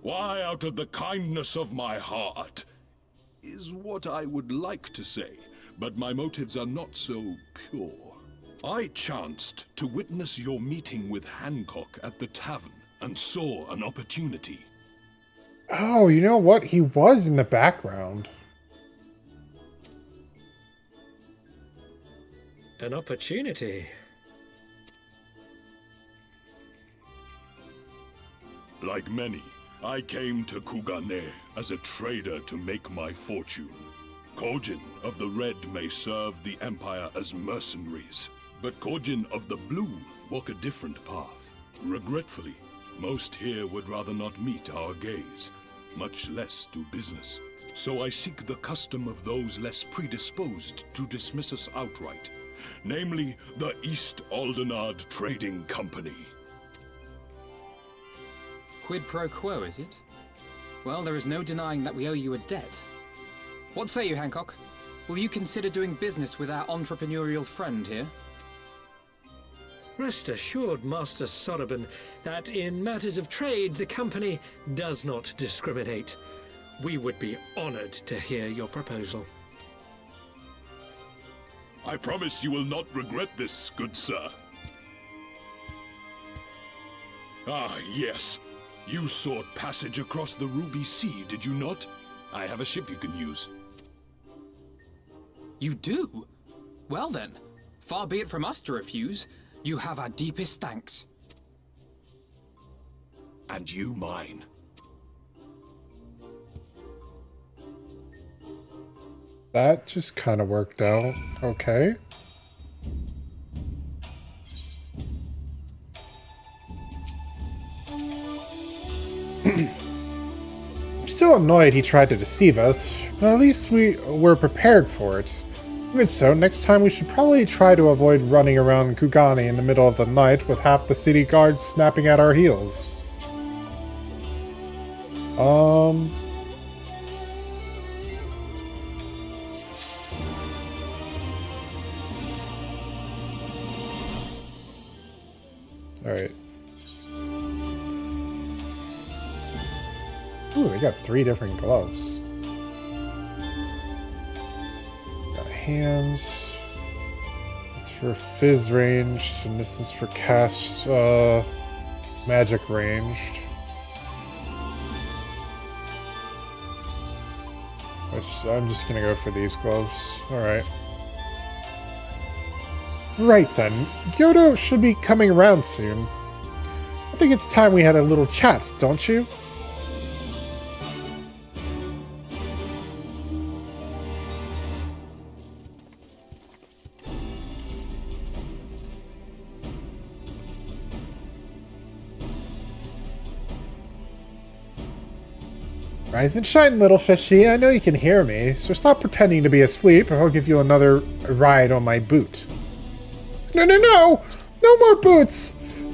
Why, out of the kindness of my heart, is what I would like to say, but my motives are not so pure. I chanced to witness your meeting with Hancock at the tavern, and saw an opportunity. Oh, you know what? He was in the background. An opportunity. Like many, I came to Kugane as a trader to make my fortune. Korjin of the Red may serve the Empire as mercenaries, but Korjin of the Blue walk a different path. Regretfully, most here would rather not meet our gaze, much less do business. So I seek the custom of those less predisposed to dismiss us outright, namely the East Aldenard Trading Company. Quid pro quo, is it? Well, there is no denying that we owe you a debt. What say you, Hancock? Will you consider doing business with our entrepreneurial friend here? Rest assured, Master Soroban, that in matters of trade, the company does not discriminate. We would be honored to hear your proposal. I promise you will not regret this, good sir. Ah, yes. You sought passage across the Ruby Sea, did you not? I have a ship you can use. You do? Well then, far be it from us to refuse. You have our deepest thanks. And you mine. That just kind of worked out. Okay. I'm still annoyed he tried to deceive us, but at least we were prepared for it. Even so, next time we should probably try to avoid running around Kugane in the middle of the night with half the city guards snapping at our heels. Ooh, they got 3 different gloves. Got hands. It's for fizz ranged, and this is for cast magic ranged. Which I'm just gonna go for these gloves. Alright. Right then. Kyoto should be coming around soon. I think it's time we had a little chat, don't you? Rise and shine, little fishy. I know you can hear me, so stop pretending to be asleep or I'll give you another ride on my boot. No, no, no! No more boots!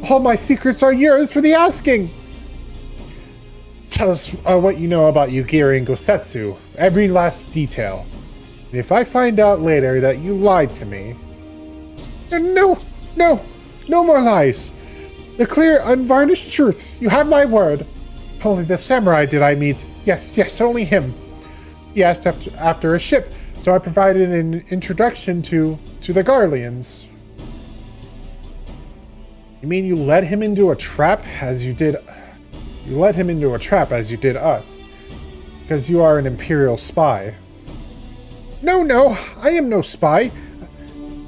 All my secrets are yours for the asking! Tell us what you know about Yugiri and Gosetsu. Every last detail. And if I find out later that you lied to me... No! No! No more lies! The clear, unvarnished truth. You have my word. Only the samurai did I meet. Yes, yes, only him. He asked after a ship, so I provided an introduction to the Garleans. You mean you led him into a trap as you did... You led him into a trap as you did us. Because you are an Imperial spy. No, no, I am no spy.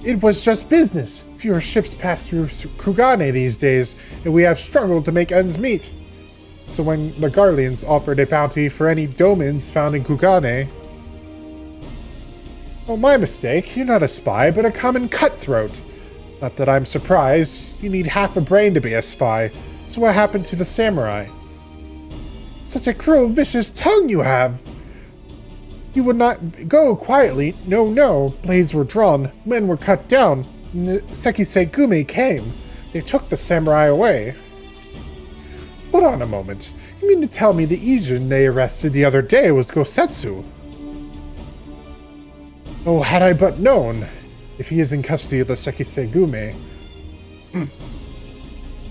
It was just business. Fewer ships pass through Kugane these days, and we have struggled to make ends meet. So when the Garleans offered a bounty for any domins found in Kugane... Oh, my mistake. You're not a spy, but a common cutthroat. Not that I'm surprised. You need half a brain to be a spy. So what happened to the samurai? Such a cruel, vicious tongue you have! You would not go quietly. No, no. Blades were drawn. Men were cut down. And the Sekisei came. They took the samurai away. Hold on a moment. You mean to tell me the Ijin they arrested the other day was Gosetsu? Oh, had I but known. If he is in custody of the Sekisei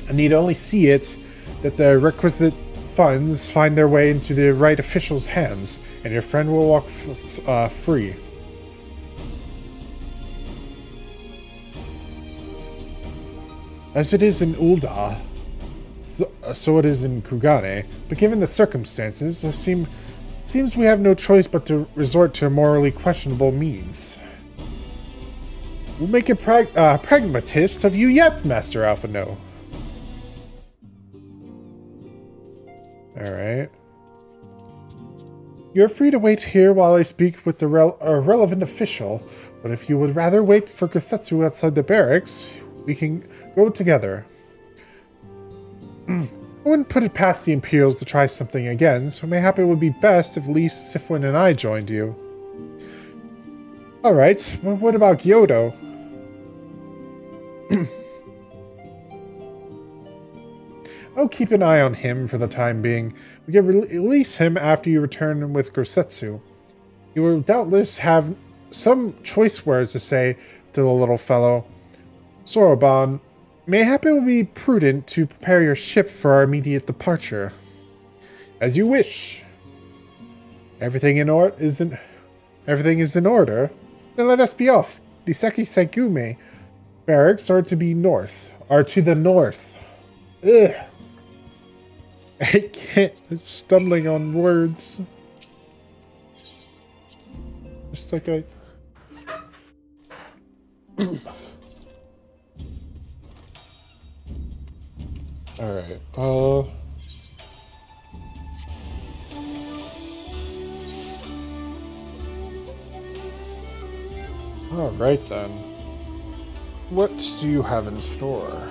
I need only see it that the requisite funds find their way into the right official's hands, and your friend will walk free. As it is in Ulda, so it is in Kugane, but given the circumstances, it seems we have no choice but to resort to morally questionable means. We'll make a pragmatist of you yet, Master Alphino. Alright. You're free to wait here while I speak with the relevant official, but if you would rather wait for Gosetsu outside the barracks, we can go together. I wouldn't put it past the Imperials to try something again, so mayhap it would be best if at least Sifwin and I joined you. Alright, well, what about Gyoto? I'll keep an eye on him for the time being. We can release him after you return with Gosetsu. You will doubtless have some choice words to say to the little fellow. Soroban, mayhap it would be prudent to prepare your ship for our immediate departure. As you wish. Everything is in order. Then let us be off. The Sekisei barracks are to the north. Ugh. I can't. I'm stumbling on words. Just like I... Alright, Alright then. What do you have in store?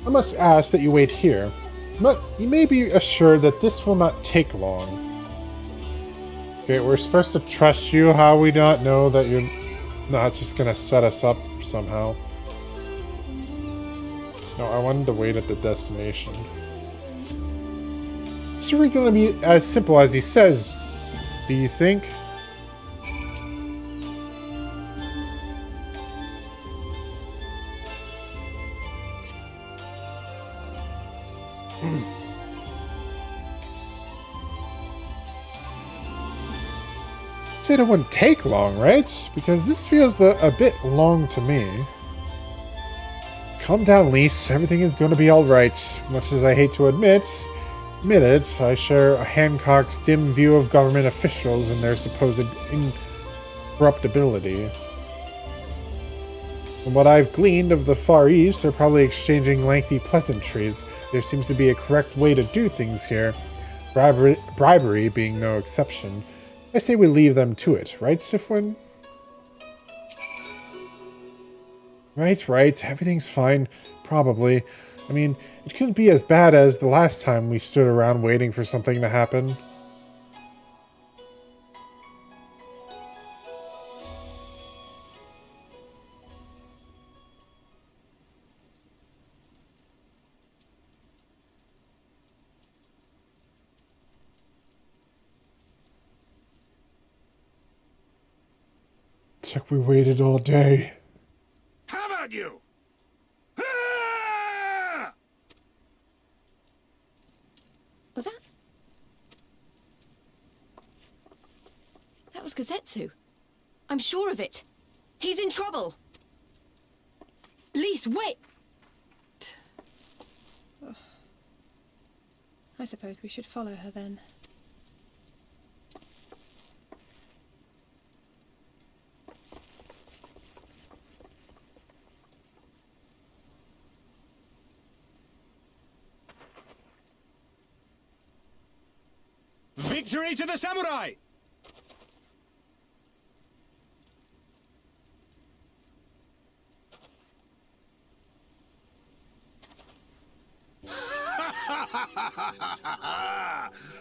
I must ask that you wait here, but you may be assured that this will not take long. Okay, we're supposed to trust you. How we not know that you're not just gonna set us up somehow? No, I wanted to wait at the destination. Is it really gonna be as simple as he says, do you think? Said it wouldn't take long, right? Because this feels a bit long to me. Calm down, Lise. Everything is going to be alright. Much as I hate to admit it, I share Hancock's dim view of government officials and their supposed incorruptibility. From what I've gleaned of the Far East, they're probably exchanging lengthy pleasantries. There seems to be a correct way to do things here, bribery being no exception. I say we leave them to it, right, Sifwin? Right. Everything's fine. Probably. I mean, it couldn't be as bad as the last time we stood around waiting for something to happen. It's like we waited all day. How about you? Ah! Was that? That was Gazetsu. I'm sure of it. He's in trouble. Lise, wait! I suppose we should follow her then. Victory to the samurai!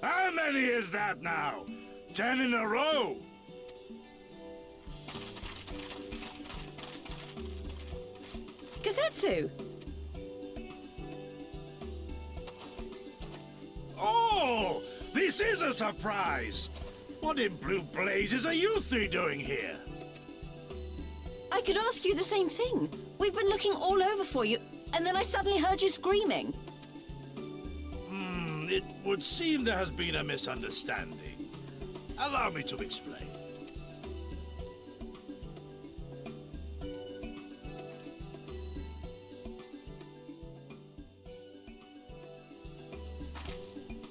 How many is that now? 10 in a row? Gazetsu! Oh! This is a surprise! What in blue blazes are you three doing here? I could ask you the same thing. We've been looking all over for you, and then I suddenly heard you screaming. It would seem there has been a misunderstanding. Allow me to explain.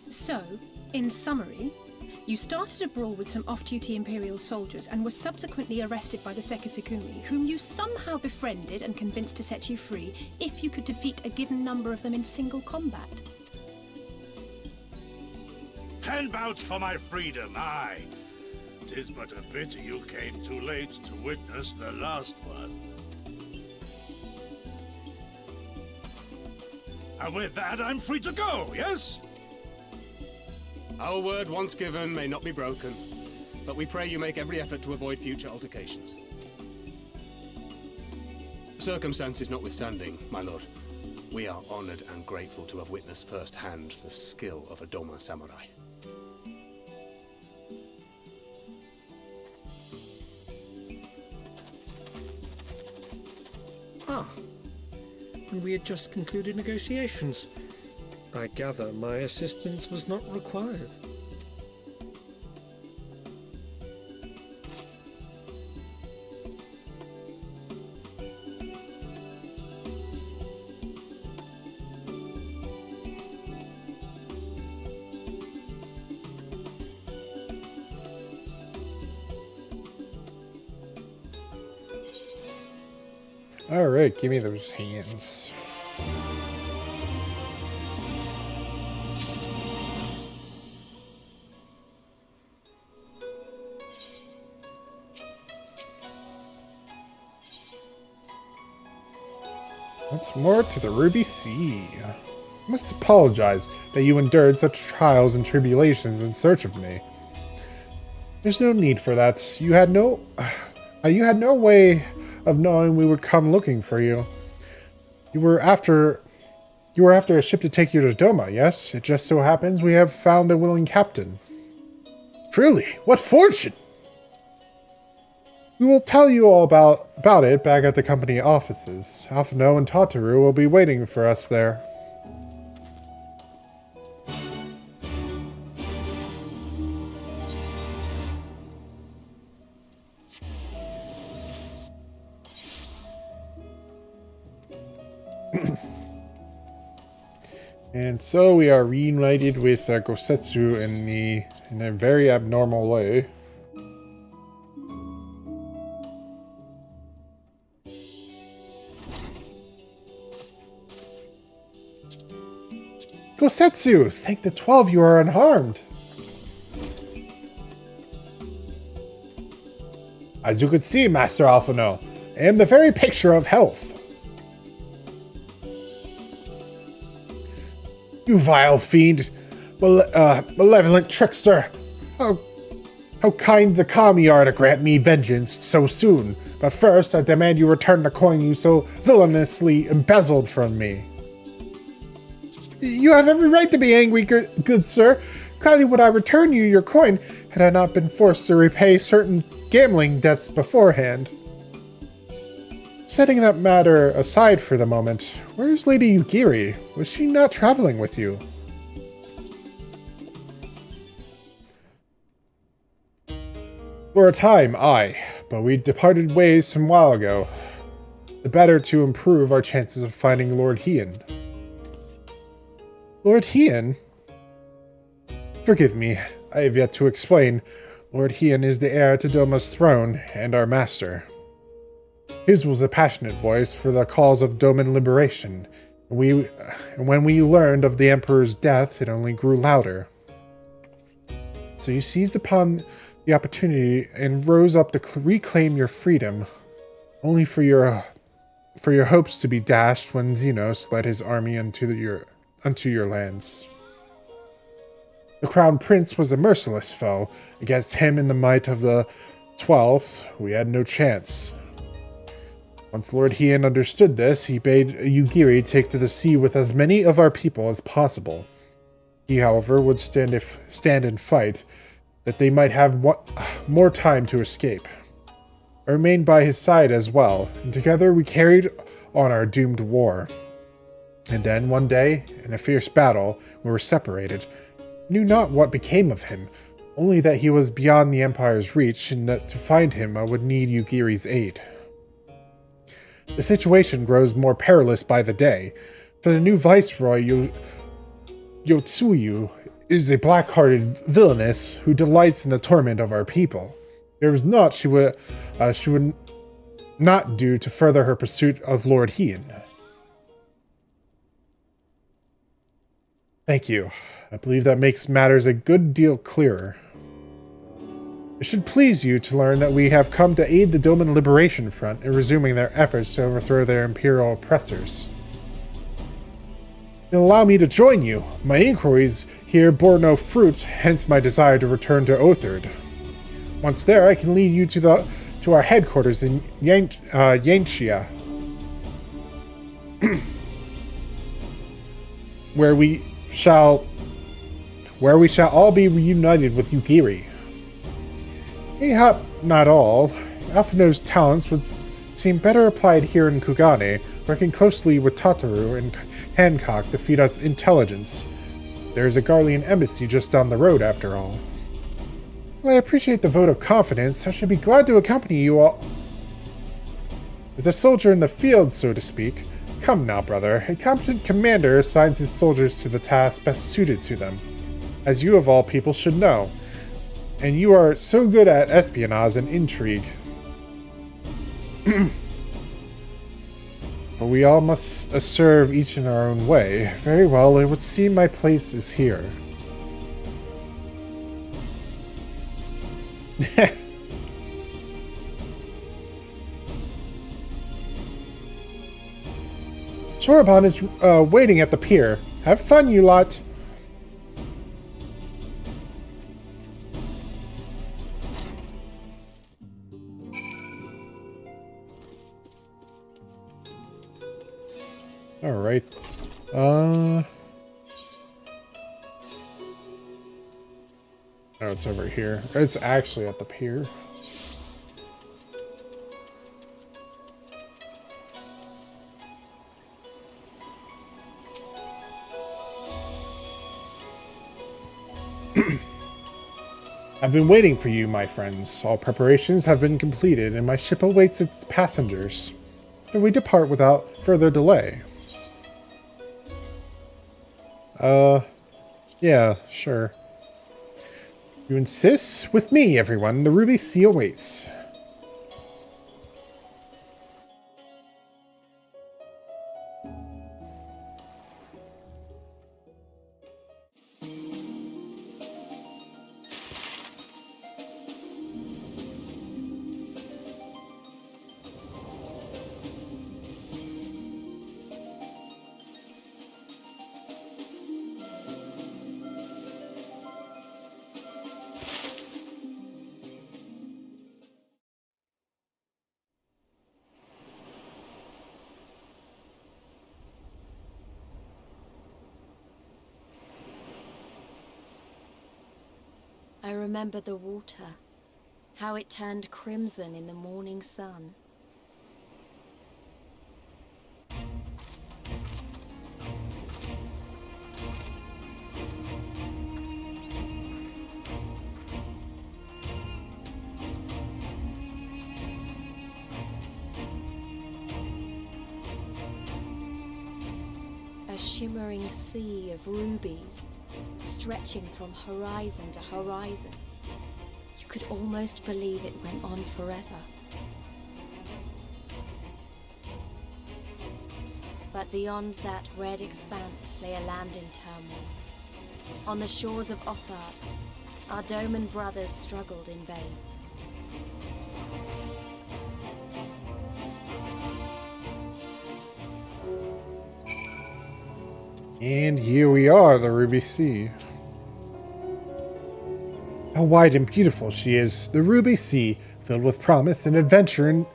So, in summary, you started a brawl with some off-duty Imperial soldiers and were subsequently arrested by the Sekisukumi, whom you somehow befriended and convinced to set you free if you could defeat a given number of them in single combat. 10 bouts for my freedom, aye. 'Tis but a pity you came too late to witness the last one. And with that, I'm free to go, yes? Our word once given may not be broken, but we pray you make every effort to avoid future altercations. Circumstances notwithstanding, my lord, we are honored and grateful to have witnessed firsthand the skill of a Doma samurai. Ah, and we had just concluded negotiations. I gather my assistance was not required. Alright, give me those hands. Once more to the Ruby Sea. I must apologize that you endured such trials and tribulations in search of me. There's no need for that. You had no way of knowing we would come looking for you. You were after a ship to take you to Doma, yes? It just so happens we have found a willing captain. Truly, what fortune! We will tell you all about it back at the company offices. Alphino and Tataru will be waiting for us there. And so we are reunited with Gosetsu in a very abnormal way. Gosetsu, thank the 12 you are unharmed. As you could see, Master Alphino, I am the very picture of health. You vile fiend, malevolent trickster. How kind the kami are to grant me vengeance so soon. But first, I demand you return the coin you so villainously embezzled from me. You have every right to be angry, good sir. Gladly would I return you your coin had I not been forced to repay certain gambling debts beforehand. Setting that matter aside for the moment, where is Lady Yugiri? Was she not traveling with you? For a time, aye, but we departed ways some while ago. The better to improve our chances of finding Lord Hien. Lord Hien? Forgive me, I have yet to explain. Lord Hien is the heir to Doma's throne and our master. His was a passionate voice for the cause of Doman liberation. When we learned of the Emperor's death, it only grew louder. So you seized upon the opportunity and rose up to reclaim your freedom, only for your hopes to be dashed when Xenos led his army unto your lands. The Crown Prince was a merciless foe. Against him in the might of the 12th, we had no chance. Once Lord Hien understood this, he bade Yugiri take to the sea with as many of our people as possible. He, however, would stand and fight, that they might have more time to escape. I remained by his side as well, and together we carried on our doomed war. And then, one day, in a fierce battle, we were separated. I knew not what became of him, only that he was beyond the Empire's reach, and that to find him I would need Yugiri's aid. The situation grows more perilous by the day, for the new Viceroy, Yotsuyu, is a black-hearted villainess who delights in the torment of our people. There is naught she would not do to further her pursuit of Lord Hien. Thank you. I believe that makes matters a good deal clearer. It should please you to learn that we have come to aid the Doman Liberation Front in resuming their efforts to overthrow their imperial oppressors. You'll allow me to join you. My inquiries here bore no fruit, hence my desire to return to Othard. Once there, I can lead you to our headquarters in Yanxia, where we shall all be reunited with Yugiri. Mayhap not all. Alphino's talents would seem better applied here in Kugane, working closely with Tataru and Hancock to feed us intelligence. There is a Garlean embassy just down the road, after all. Well, I appreciate the vote of confidence. I should be glad to accompany you all. As a soldier in the field, so to speak. Come now, brother. A competent commander assigns his soldiers to the task best suited to them, as you of all people should know. And you are so good at espionage and intrigue. But we all must serve each in our own way. Very well, it would seem my place is here. Shorabon is waiting at the pier. Have fun, you lot. All right. Oh, it's over here. It's actually at the pier. I've been waiting for you, my friends. All preparations have been completed, and my ship awaits its passengers. And we depart without further delay. Yeah, sure. You insist? With me, everyone. The Ruby Sea awaits. I remember the water, how it turned crimson in the morning sun. A shimmering sea of rubies, stretching from horizon to horizon. You could almost believe it went on forever. But beyond that red expanse lay a land in turmoil. On the shores of Othard, our Doman brothers struggled in vain. And here we are, the Ruby Sea. How wide and beautiful she is, the Ruby Sea, filled with promise and adventure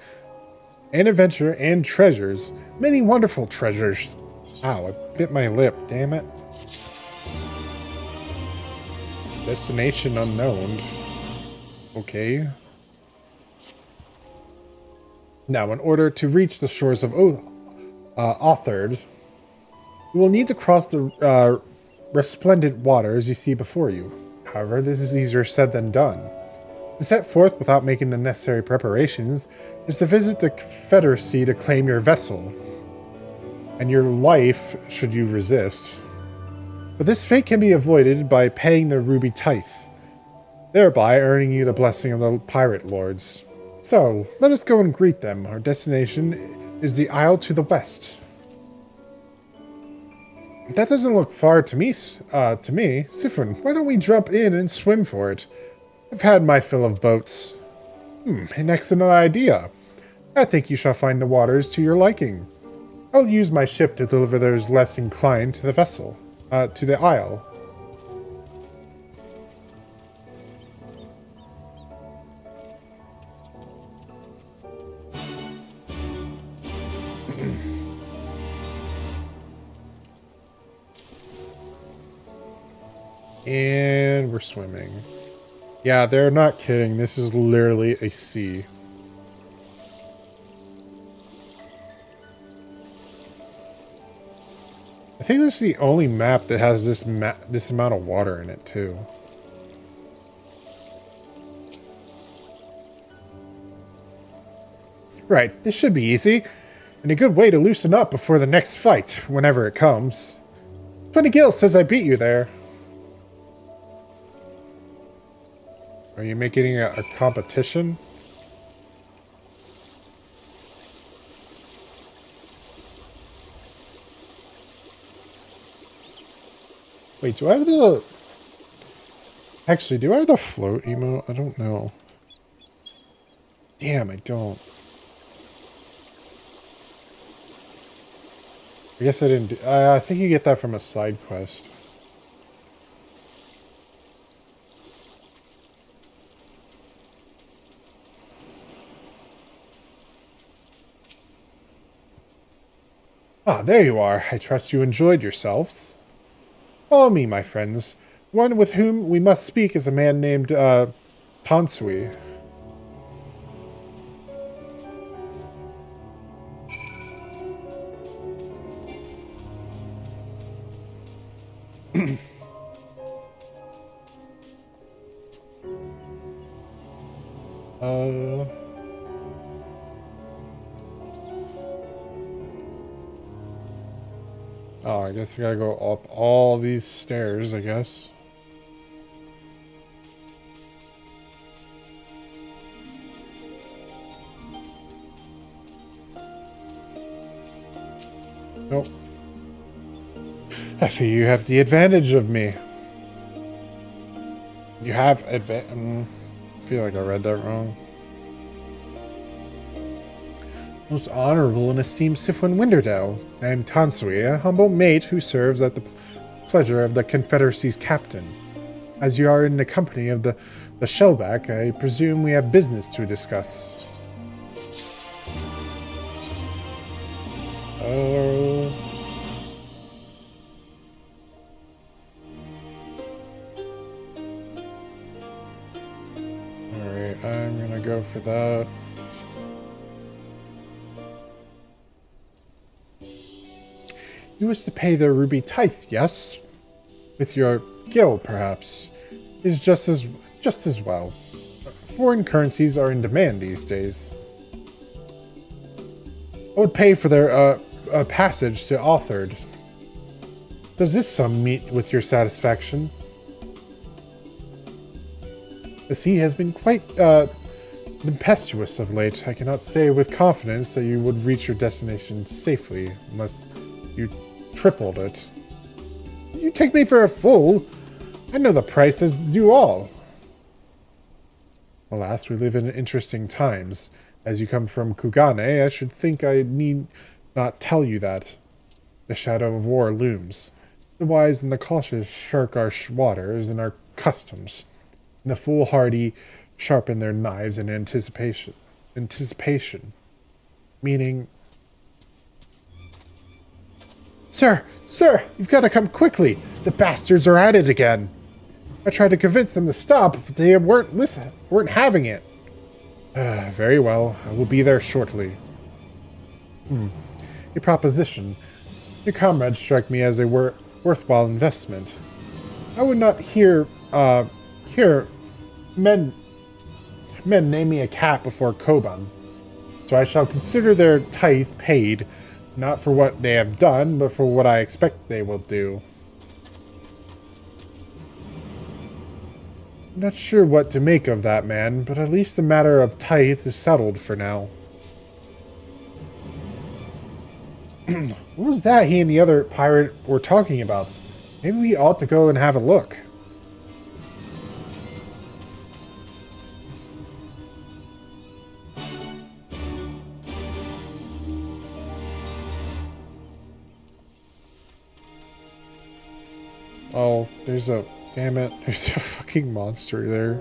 and treasures. Many wonderful treasures. Ow, I bit my lip, damn it. Destination unknown. Okay. Now, in order to reach the shores of Othard, you will need to cross the resplendent waters you see before you. However, this is easier said than done. To set forth without making the necessary preparations is to visit the Confederacy to claim your vessel, and your life should you resist. But this fate can be avoided by paying the ruby tithe, thereby earning you the blessing of the pirate lords. So, let us go and greet them. Our destination is the isle to the west. That doesn't look far to me. Sifrin, why don't we jump in and swim for it? I've had my fill of boats. An excellent idea. I think you shall find the waters to your liking. I'll use my ship to deliver those less inclined to the vessel, to the isle. And we're swimming. Yeah, they're not kidding. This is literally a sea. I think this is the only map that has this amount of water in it, too. Right, this should be easy, and a good way to loosen up before the next fight, whenever it comes. 20 Gil says I beat you there. Are you making a competition? Wait, do I have the... Actually, do I have the float emote? I don't know. Damn, I don't. I guess I didn't do... I think you get that from a side quest. Ah, there you are. I trust you enjoyed yourselves. Follow me, my friends. One with whom we must speak is a man named, Tansui. Oh, I guess I gotta go up all these stairs, I guess. Nope. Effie, you have the advantage of me. You have I feel like I read that wrong. Most honorable and esteemed Sifwin Winderdale. I am Tansui, a humble mate who serves at the pleasure of the Confederacy's captain. As you are in the company of the Shellback, I presume we have business to discuss. Oh. Alright, I'm gonna go for that. You wish to pay the ruby tithe, yes? With your guild, perhaps. Is just as well. Foreign currencies are in demand these days. I would pay for their passage to Authored. Does this sum meet with your satisfaction? The sea has been quite tempestuous of late. I cannot say with confidence that you would reach your destination safely unless you tripled it. You take me for a fool? I know the prices do all. Alas, we live in interesting times. As you come from Kugane, I should think I need not tell you that. The shadow of war looms. The wise and the cautious shirk our waters and our customs. And the foolhardy sharpen their knives in anticipation. Meaning... Sir! Sir! You've got to come quickly! The bastards are at it again! I tried to convince them to stop, but they weren't having it. Very well. I will be there shortly. A proposition. Your comrades strike me as a worthwhile investment. I would not hear men name me a cat before Koban. So I shall consider their tithe paid, not for what they have done, but for what I expect they will do. I'm not sure what to make of that, man, but at least the matter of tithe is settled for now. What was that he and the other pirate were talking about? Maybe we ought to go and have a look. Oh, there's a... Damn it. There's a fucking monster there.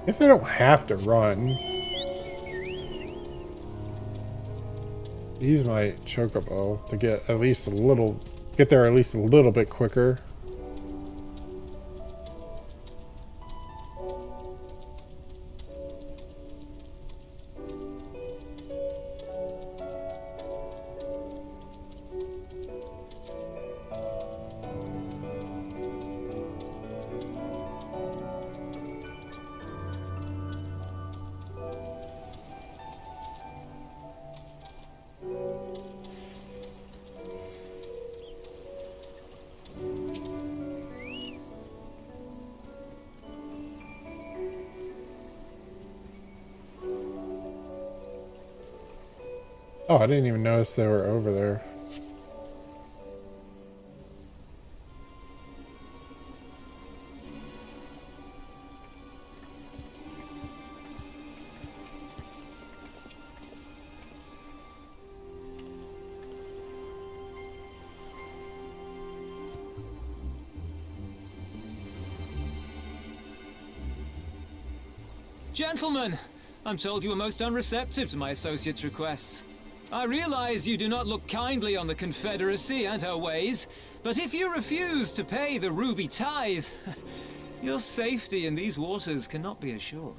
Guess I don't have to run. Use my chocobo to get at least a little... Get there at least a little bit quicker. Oh, I didn't even notice they were over there. Gentlemen, I'm told you were most unreceptive to my associate's requests. I realize you do not look kindly on the Confederacy and her ways, but if you refuse to pay the ruby tithe, your safety in these waters cannot be assured.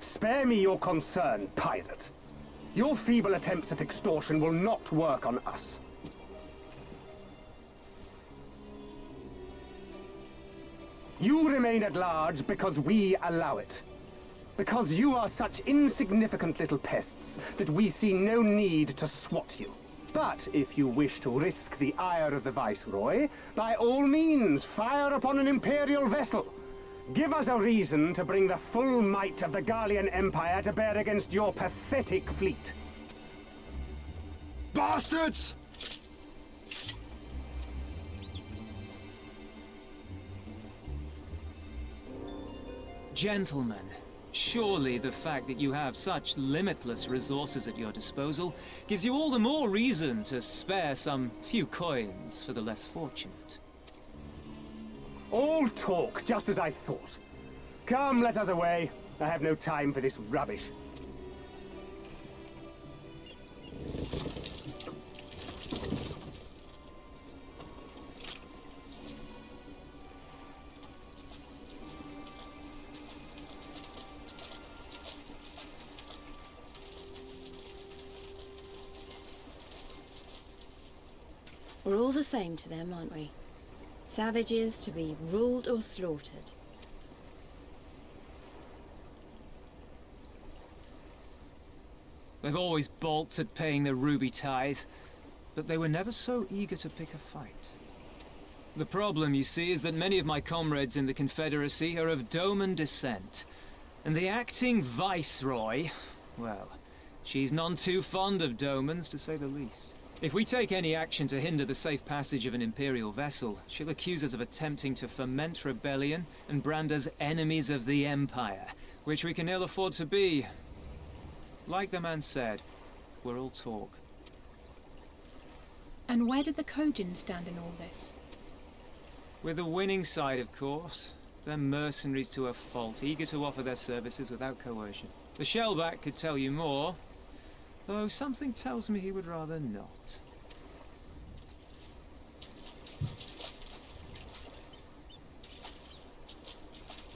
Spare me your concern, pirate. Your feeble attempts at extortion will not work on us. You remain at large because we allow it. Because you are such insignificant little pests that we see no need to swat you. But if you wish to risk the ire of the Viceroy, by all means, fire upon an Imperial vessel. Give us a reason to bring the full might of the Garlean Empire to bear against your pathetic fleet. Bastards! Gentlemen, surely the fact that you have such limitless resources at your disposal gives you all the more reason to spare some few coins for the less fortunate. All talk, just as I thought. Come, let us away. I have no time for this rubbish. We're all the same to them, aren't we? Savages to be ruled or slaughtered. They've always balked at paying the ruby tithe, but they were never so eager to pick a fight. The problem, you see, is that many of my comrades in the Confederacy are of Doman descent, and the acting Viceroy, well, she's none too fond of Domans, to say the least. If we take any action to hinder the safe passage of an Imperial vessel, she'll accuse us of attempting to foment rebellion and brand us enemies of the Empire, which we can ill afford to be. Like the man said, we're all talk. And where did the Kojin stand in all this? With the winning side, of course. They're mercenaries to a fault, eager to offer their services without coercion. The Shellback could tell you more, though something tells me he would rather not.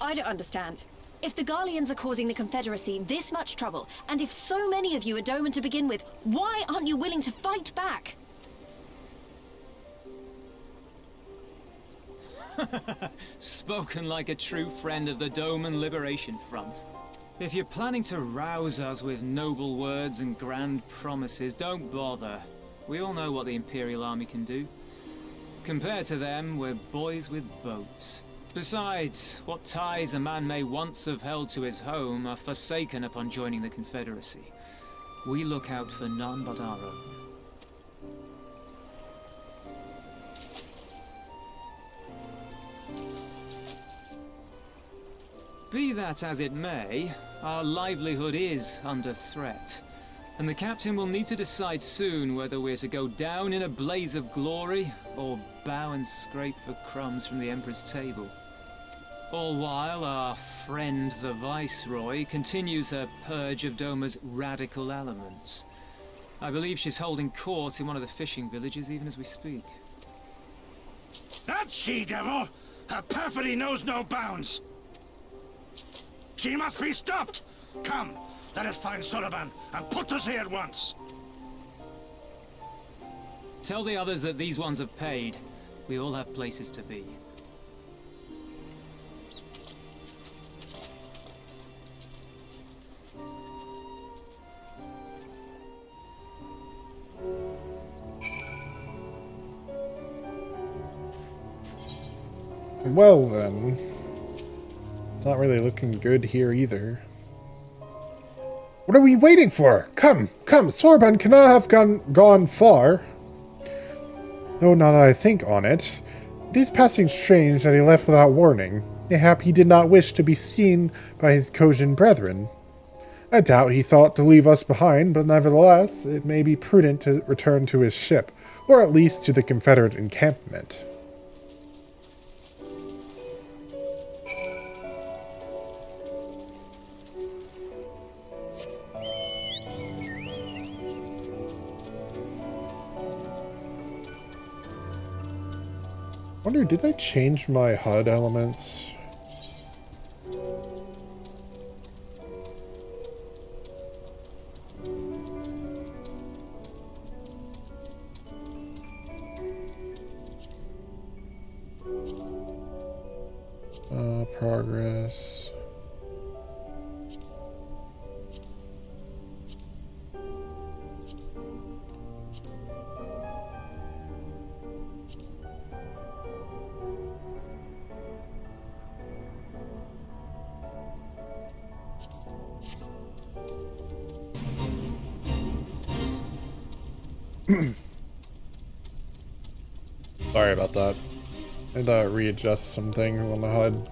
I don't understand. If the Garleans are causing the Confederacy this much trouble, and if so many of you are Doman to begin with, why aren't you willing to fight back? Spoken like a true friend of the Doman Liberation Front. If you're planning to rouse us with noble words and grand promises, don't bother. We all know what the Imperial Army can do. Compared to them, we're boys with boats. Besides, what ties a man may once have held to his home are forsaken upon joining the Confederacy. We look out for none but our own. Be that as it may, our livelihood is under threat, and the captain will need to decide soon whether we're to go down in a blaze of glory, or bow and scrape for crumbs from the Emperor's table. All while our friend the Viceroy continues her purge of Doma's radical elements. I believe she's holding court in one of the fishing villages even as we speak. That she-devil! Her perfidy knows no bounds! She must be stopped! Come, let us find Soroban and put to sea at once! Tell the others that these ones have paid. We all have places to be. Well then, it's not really looking good here either. What are we waiting for? Come, come, Sorban cannot have gone far. Though now that I think on it, it is passing strange that he left without warning. Mayhap he did not wish to be seen by his Kojin brethren. I doubt he thought to leave us behind, but nevertheless, it may be prudent to return to his ship, or at least to the Confederate encampment. Wonder, did I change my HUD elements? Progress. Sorry about that. I had to readjust some things on the HUD.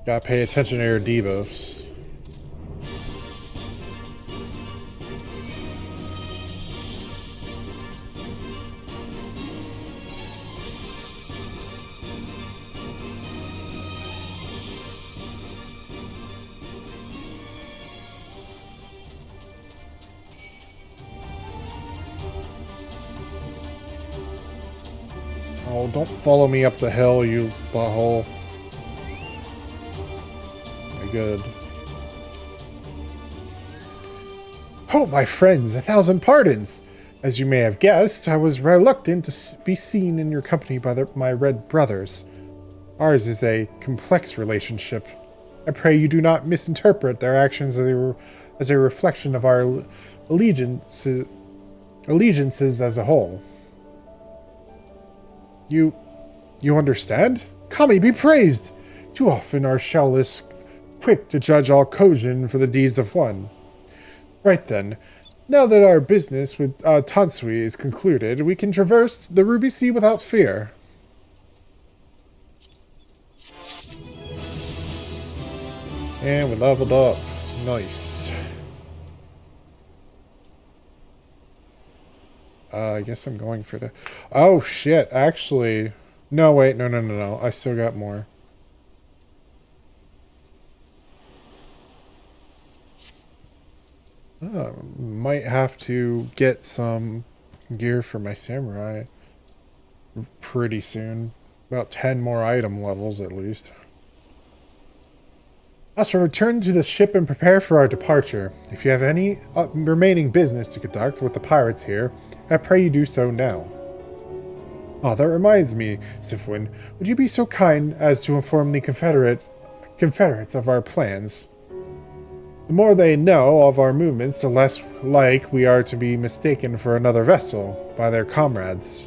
Gotta pay attention to your debuffs. Oh, don't follow me up the hill, you butthole. Good. Oh, my friends, 1,000 pardons! As you may have guessed, I was reluctant to be seen in your company by my red brothers. Ours is a complex relationship. I pray you do not misinterpret their actions as a reflection of our allegiances as a whole. You understand? Kami be praised! Too often our shell-less quick to judge all Kojin for the deeds of one. Right then, now that our business with Tansui is concluded, we can traverse the Ruby Sea without fear. And we leveled up. Nice. I guess I'm going for the... Oh, shit. Actually... No, wait. No. I still got more. Might have to get some gear for my samurai pretty soon. About 10 more item levels at least. I shall return to the ship and prepare for our departure. If you have any remaining business to conduct with the pirates here, I pray you do so now. Oh, that reminds me, Sifwin, would you be so kind as to inform the Confederates of our plans? The more they know of our movements, the less like we are to be mistaken for another vessel by their comrades.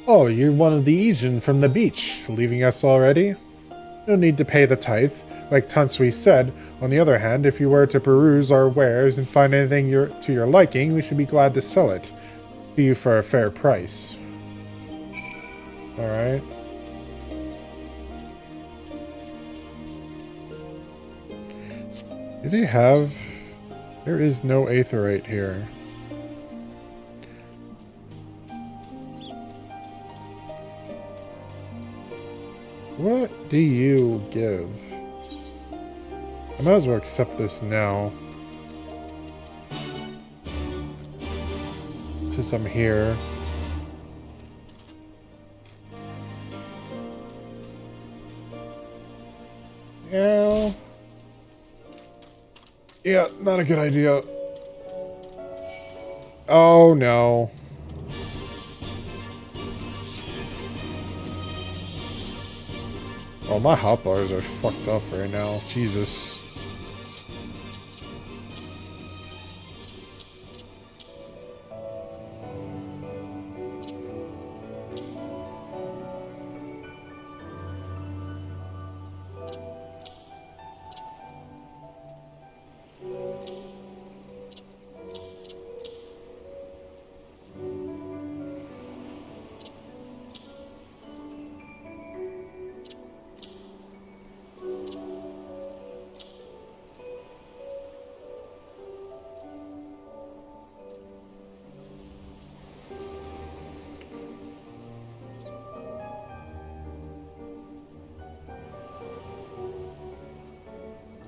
Oh, you're one of the Asian from the beach, leaving us already? No need to pay the tithe. Like Tansui said, on the other hand, if you were to peruse our wares and find anything to your liking, we should be glad to sell it to you for a fair price. Alright. Do they have... There is no aetheryte here. What do you give? I might as well accept this now. Since I'm here. Yeah. Yeah, not a good idea. Oh no. Oh, my hotbars are fucked up right now. Jesus.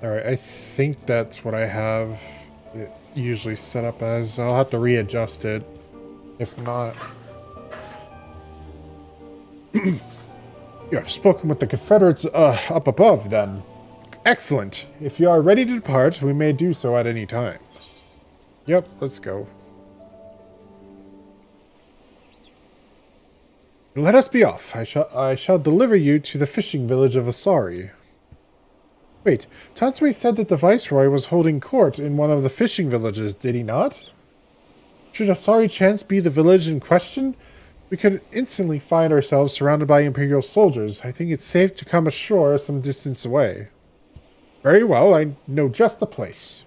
Alright, I think that's what I have it usually set up as. I'll have to readjust it if not. You have spoken with the Confederates up above, then. Excellent. If you are ready to depart, we may do so at any time. Yep, let's go. Let us be off. I shall deliver you to the fishing village of Asari. Wait, Tansui said that the Viceroy was holding court in one of the fishing villages, did he not? Should Asari chance be the village in question? We could instantly find ourselves surrounded by Imperial soldiers. I think it's safe to come ashore some distance away. Very well, I know just the place.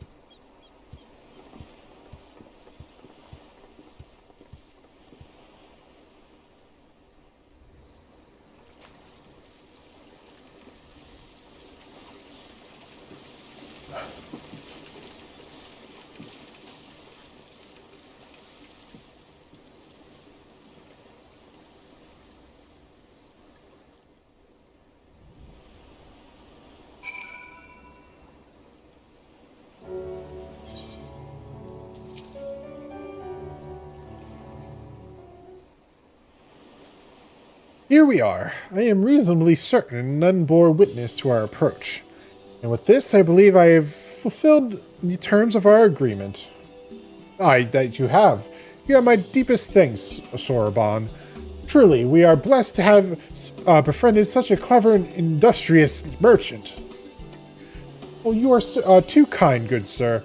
Here we are. I am reasonably certain none bore witness to our approach. And with this, I believe I have fulfilled the terms of our agreement. Aye, that you have. You have my deepest thanks, Soraban. Truly, we are blessed to have befriended such a clever and industrious merchant. Well, you are too kind, good sir.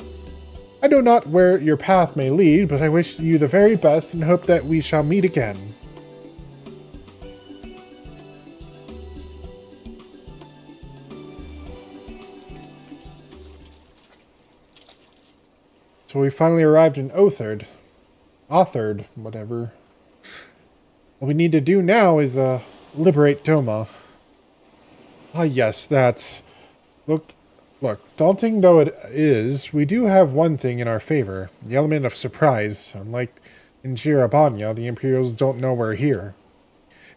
I know not where your path may lead, but I wish you the very best and hope that we shall meet again. So we finally arrived in Othard, whatever. What we need to do now is liberate Doma. Ah yes, that. Look, daunting though it is, we do have one thing in our favor, the element of surprise. Unlike in Jirabanya, the Imperials don't know we're here.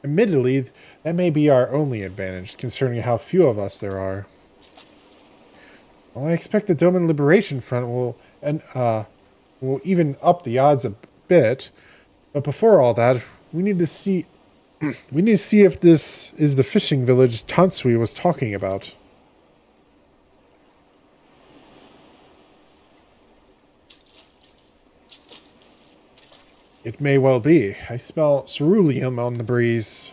Admittedly, that may be our only advantage, considering how few of us there are. Well, I expect the Doman Liberation Front will even up the odds a bit, but before all that, we need to see if this is the fishing village Tansui was talking about. It may well be. I smell ceruleum on the breeze.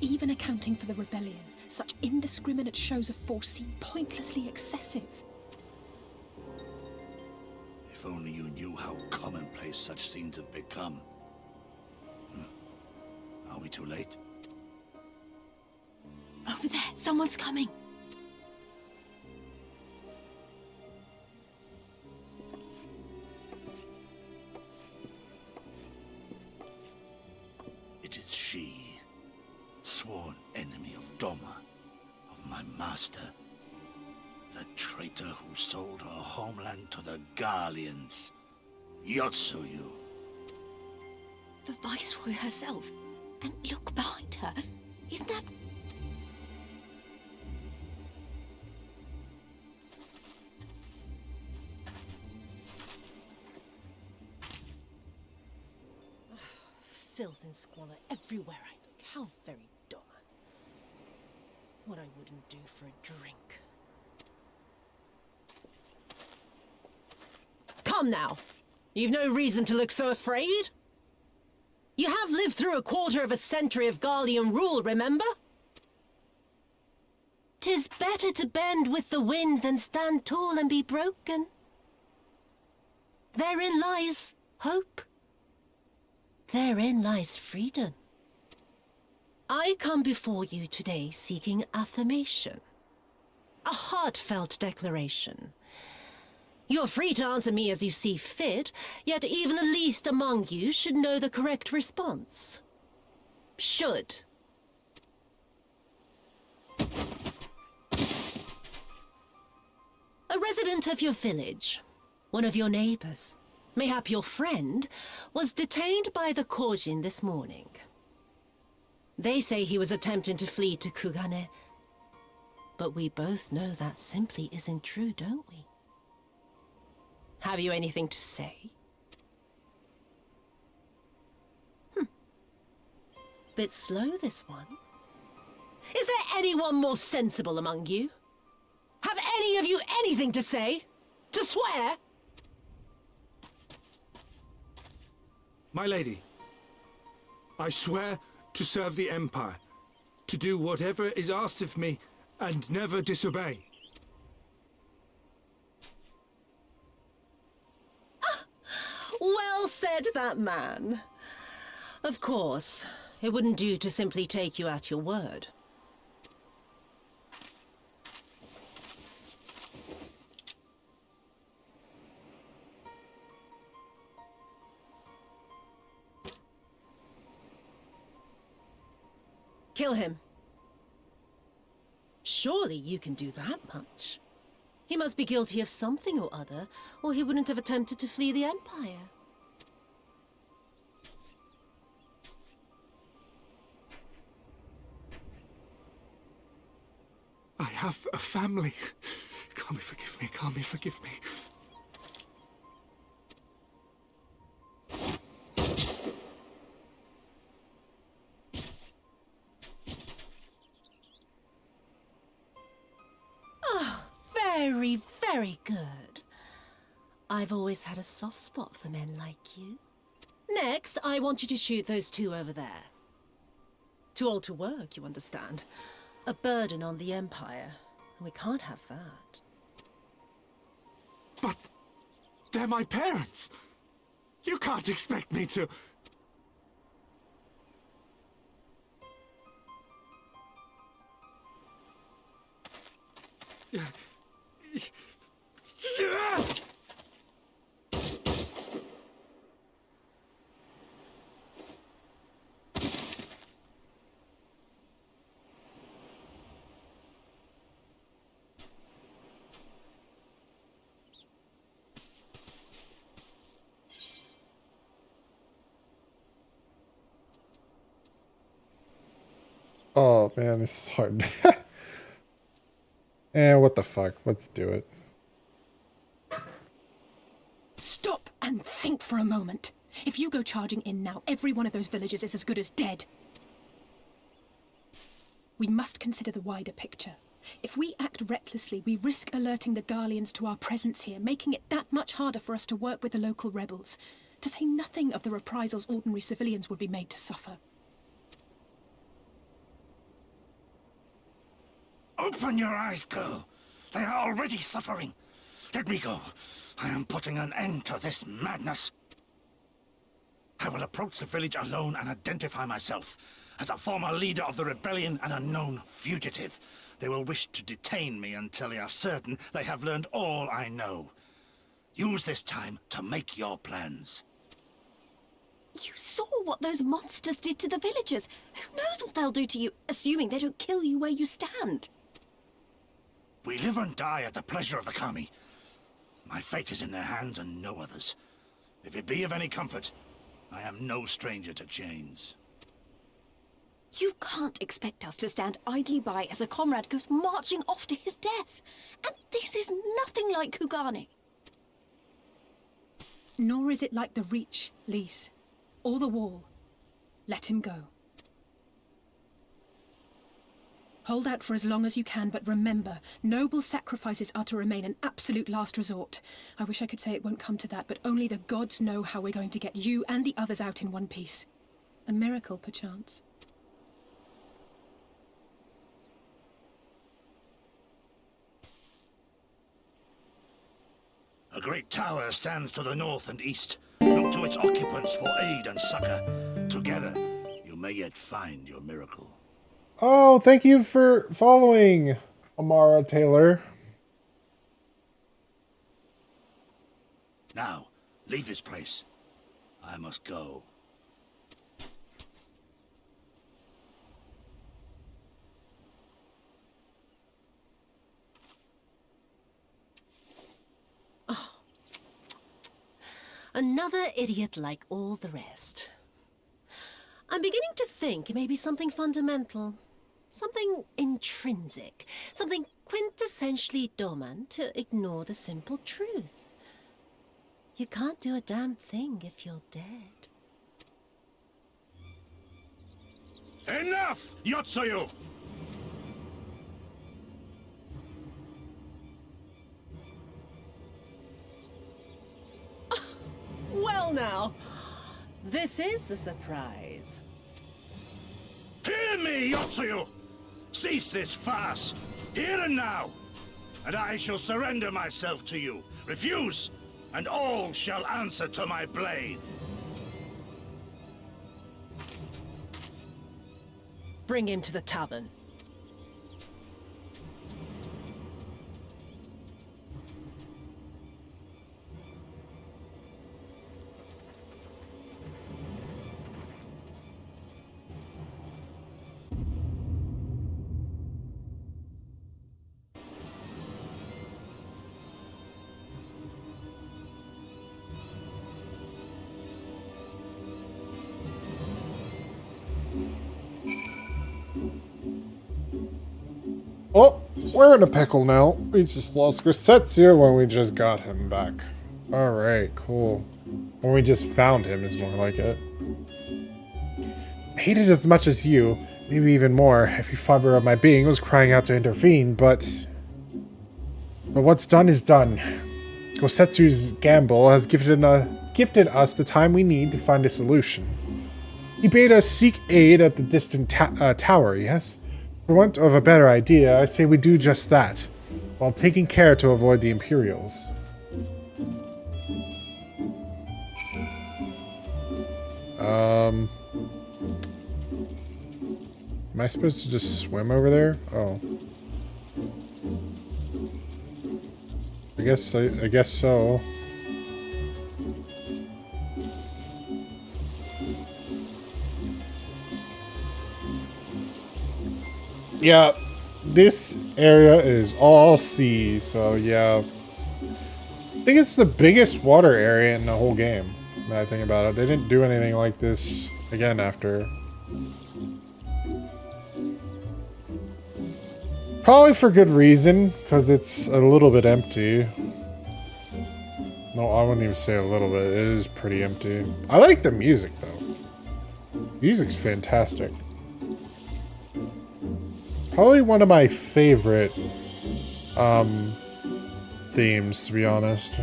Even accounting for the rebellion, such indiscriminate shows of force seem pointlessly excessive. If only you knew how commonplace such scenes have become. Are we too late? Over there, someone's coming. It is she. Sworn enemy of Doma, of my master. The traitor who sold her homeland to the Garleans. Yotsuyu. The Viceroy herself. And look behind her. Isn't that... Filth and squalor everywhere I look. How very Doma. What I wouldn't do for a drink. Come now. You've no reason to look so afraid. You have lived through a quarter of a century of Garlean rule, remember? 'Tis better to bend with the wind than stand tall and be broken. Therein lies hope. Therein lies freedom. I come before you today seeking affirmation. A heartfelt declaration. You're free to answer me as you see fit, yet even the least among you should know the correct response. Should. A resident of your village. One of your neighbors, mayhap your friend, was detained by the Korjin this morning. They say he was attempting to flee to Kugane. But we both know that simply isn't true, don't we? Have you anything to say? Bit slow, this one. Is there anyone more sensible among you? Have any of you anything to say? To swear? My lady, I swear to serve the Empire, to do whatever is asked of me, and never disobey. Well said, that man. Of course, it wouldn't do to simply take you at your word. Kill him. Surely you can do that much. He must be guilty of something or other, or he wouldn't have attempted to flee the Empire. I have a family. Kami, forgive me. Kami, forgive me. Very, very good. I've always had a soft spot for men like you. Next, I want you to shoot those two over there. Too old to work, you understand. A burden on the Empire. We can't have that. But they're my parents. You can't expect me to... Oh man, this is hard. What the fuck? Let's do it. Stop and think for a moment. If you go charging in now, every one of those villagers is as good as dead. We must consider the wider picture. If we act recklessly, we risk alerting the Garleans to our presence here, making it that much harder for us to work with the local rebels. To say nothing of the reprisals ordinary civilians would be made to suffer. Open your eyes, girl. They are already suffering. Let me go. I am putting an end to this madness. I will approach the village alone and identify myself as a former leader of the rebellion and a known fugitive. They will wish to detain me until they are certain they have learned all I know. Use this time to make your plans. You saw what those monsters did to the villagers. Who knows what they'll do to you, assuming they don't kill you where you stand? We live and die at the pleasure of the Kami. My fate is in their hands and no others. If it be of any comfort, I am no stranger to chains. You can't expect us to stand idly by as a comrade goes marching off to his death. And this is nothing like Kugane. Nor is it like the Reach, Lise, or the Wall. Let him go. Hold out for as long as you can, but remember, noble sacrifices are to remain an absolute last resort. I wish I could say it won't come to that, but only the gods know how we're going to get you and the others out in one piece. A miracle, perchance. A great tower stands to the north and east. Look to its occupants for aid and succor. Together, you may yet find your miracle. Oh, thank you for following, Amara Taylor. Now, leave this place. I must go. Another idiot like all the rest. I'm beginning to think it may be something fundamental. Something intrinsic. Something quintessentially Doman to ignore the simple truth. You can't do a damn thing if you're dead. Enough, Yotsuyu! Well now, this is a surprise. Hear me, Yotsuyu! Cease this farce, here and now, and I shall surrender myself to you. Refuse, and all shall answer to my blade. Bring him to the tavern. Oh, we're in a pickle now. We just lost Grisetsu when we just got him back. Alright, cool. When we just found him is more like it. I hate it as much as you, maybe even more. Every fiber of my being was crying out to intervene, but what's done is done. Gosetsu's gamble has gifted us the time we need to find a solution. He bade us seek aid at the distant tower, yes? For want of a better idea, I say we do just that, while taking care to avoid the Imperials. Am I supposed to just swim over there? Oh. I guess so. Yeah, this area is all sea, so yeah. I think it's the biggest water area in the whole game, when I think about it. They didn't do anything like this again after. Probably for good reason, because it's a little bit empty. No, I wouldn't even say a little bit. It is pretty empty. I like the music, though. Music's fantastic. Probably one of my favorite themes, to be honest.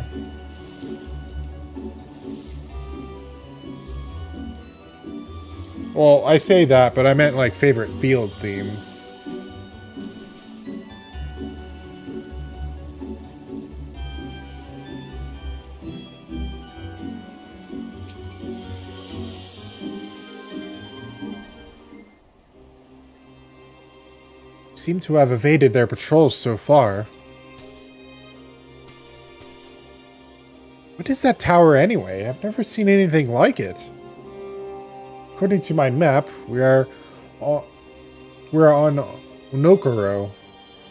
Well, I say that, but I meant like favorite field themes. Seem to have evaded their patrols so far. What is that tower anyway? I've never seen anything like it. According to my map, we're on Unokoro,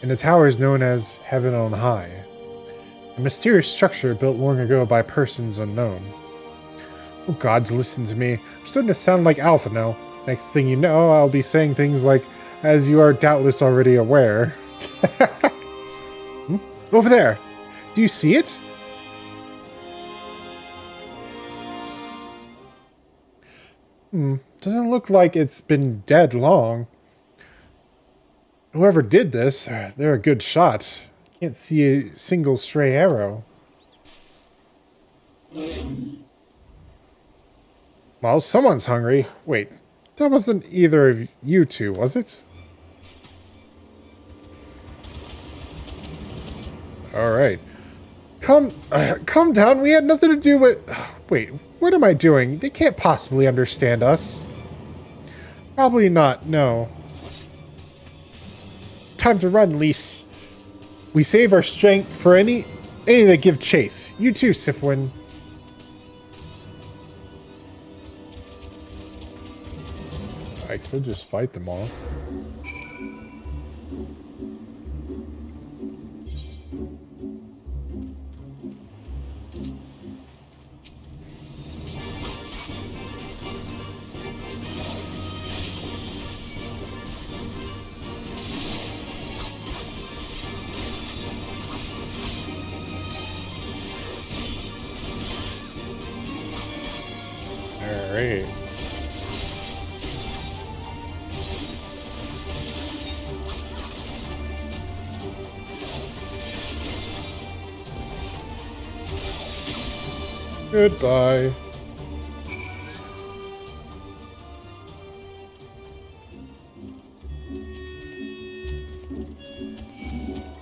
and the tower is known as Heaven on High. A mysterious structure built long ago by persons unknown. Oh gods, listen to me. I'm starting to sound like Alpha now. Next thing you know, I'll be saying things like, as you are doubtless already aware. Over there! Do you see it? Doesn't look like it's been dead long. Whoever did this, they're a good shot. Can't see a single stray arrow. Well, someone's hungry. Wait, that wasn't either of you two, was it? Alright. Calm down, we had nothing to do with... Wait, what am I doing? They can't possibly understand us. Probably not, no. Time to run, Lise. We save our strength for any that give chase. You too, Sifwin. I could just fight them all. Alright. Goodbye.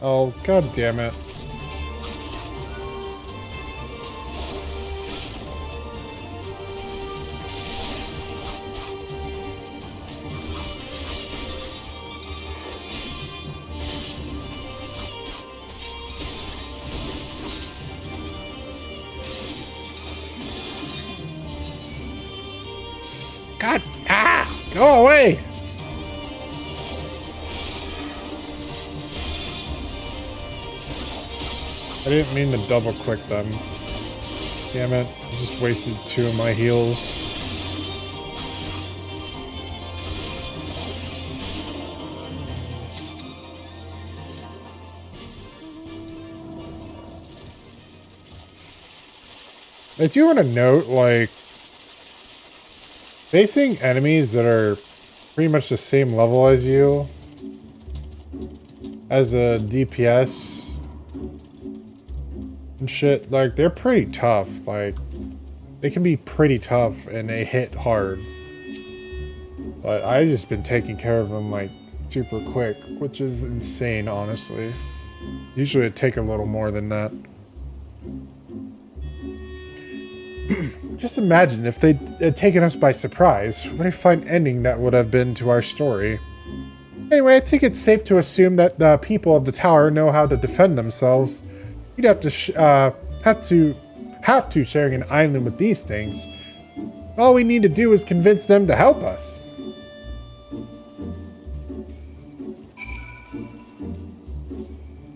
Oh, god damn it. God, go away! I didn't mean to double click them. Damn it, I just wasted 2 of my heals. I do want to note, like, facing enemies that are pretty much the same level as you as a DPS and shit, like, they're pretty tough. Like, they can be pretty tough and they hit hard. But I've just been taking care of them, like, super quick, which is insane, honestly. Usually it'd take a little more than that. Just imagine if they had taken us by surprise. What a fine ending that would have been to our story. Anyway, I think it's safe to assume that the people of the tower know how to defend themselves. You'd have to sharing an island with these things. All we need to do is convince them to help us.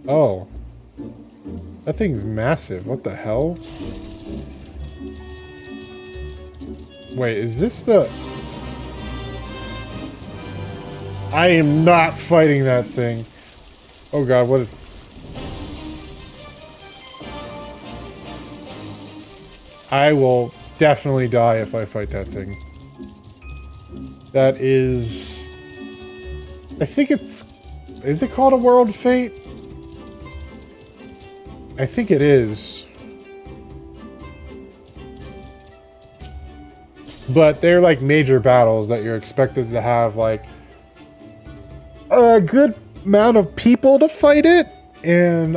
Oh. That thing's massive. What the hell? Wait, is this the... I am not fighting that thing. Oh god, what... I will definitely die if I fight that thing. That is... I think it's... Is it called a World Fate? I think it is. But they're like major battles that you're expected to have like a good amount of people to fight it, and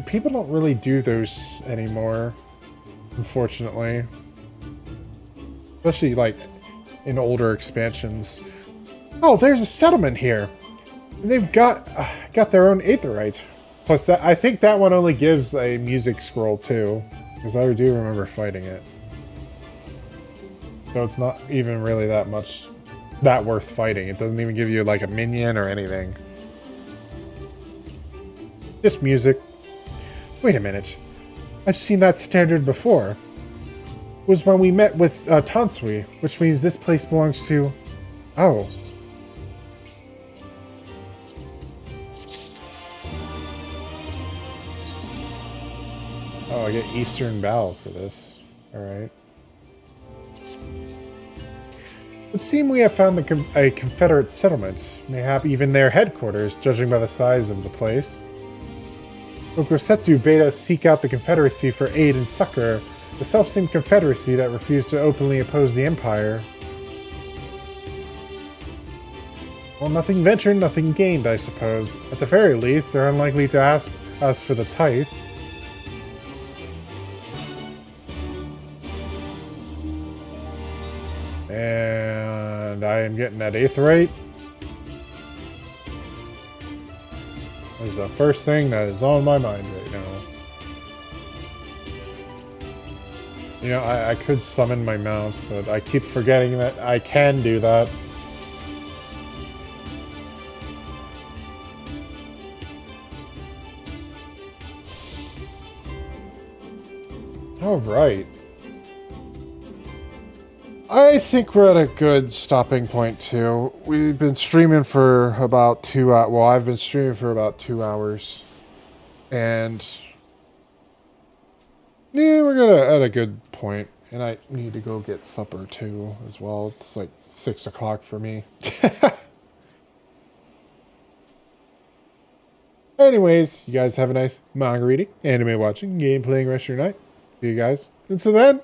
people don't really do those anymore, unfortunately. Especially like in older expansions. Oh, there's a settlement here. And they've got their own aetherite. Plus that, I think that one only gives a music scroll too, because I do remember fighting it. So it's not even really that worth fighting. It doesn't even give you like a minion or anything. Just music. Wait a minute. I've seen that standard before. It was when we met with Tansui, which means this place belongs to... Oh. Oh, I get Eastern Bow for this. Alright. It would seem we have found a Confederate settlement, mayhap even their headquarters, judging by the size of the place. Okusetsu bade us seek out the Confederacy for aid and succor, the self-same Confederacy that refused to openly oppose the Empire. Well, nothing ventured, nothing gained, I suppose. At the very least, they're unlikely to ask us for the tithe. And I am getting that aetherite. That is the first thing that is on my mind right now. You know, I could summon my mouse, but I keep forgetting that I can do that. Alright. I think we're at a good stopping point too. We've been streaming for about 2 hours. Well, I've been streaming for about 2 hours. And yeah, we're at a good point. And I need to go get supper too, as well. It's like 6 o'clock for me. Anyways, you guys have a nice manga reading, anime watching, game playing rest of your night. See you guys. Until then,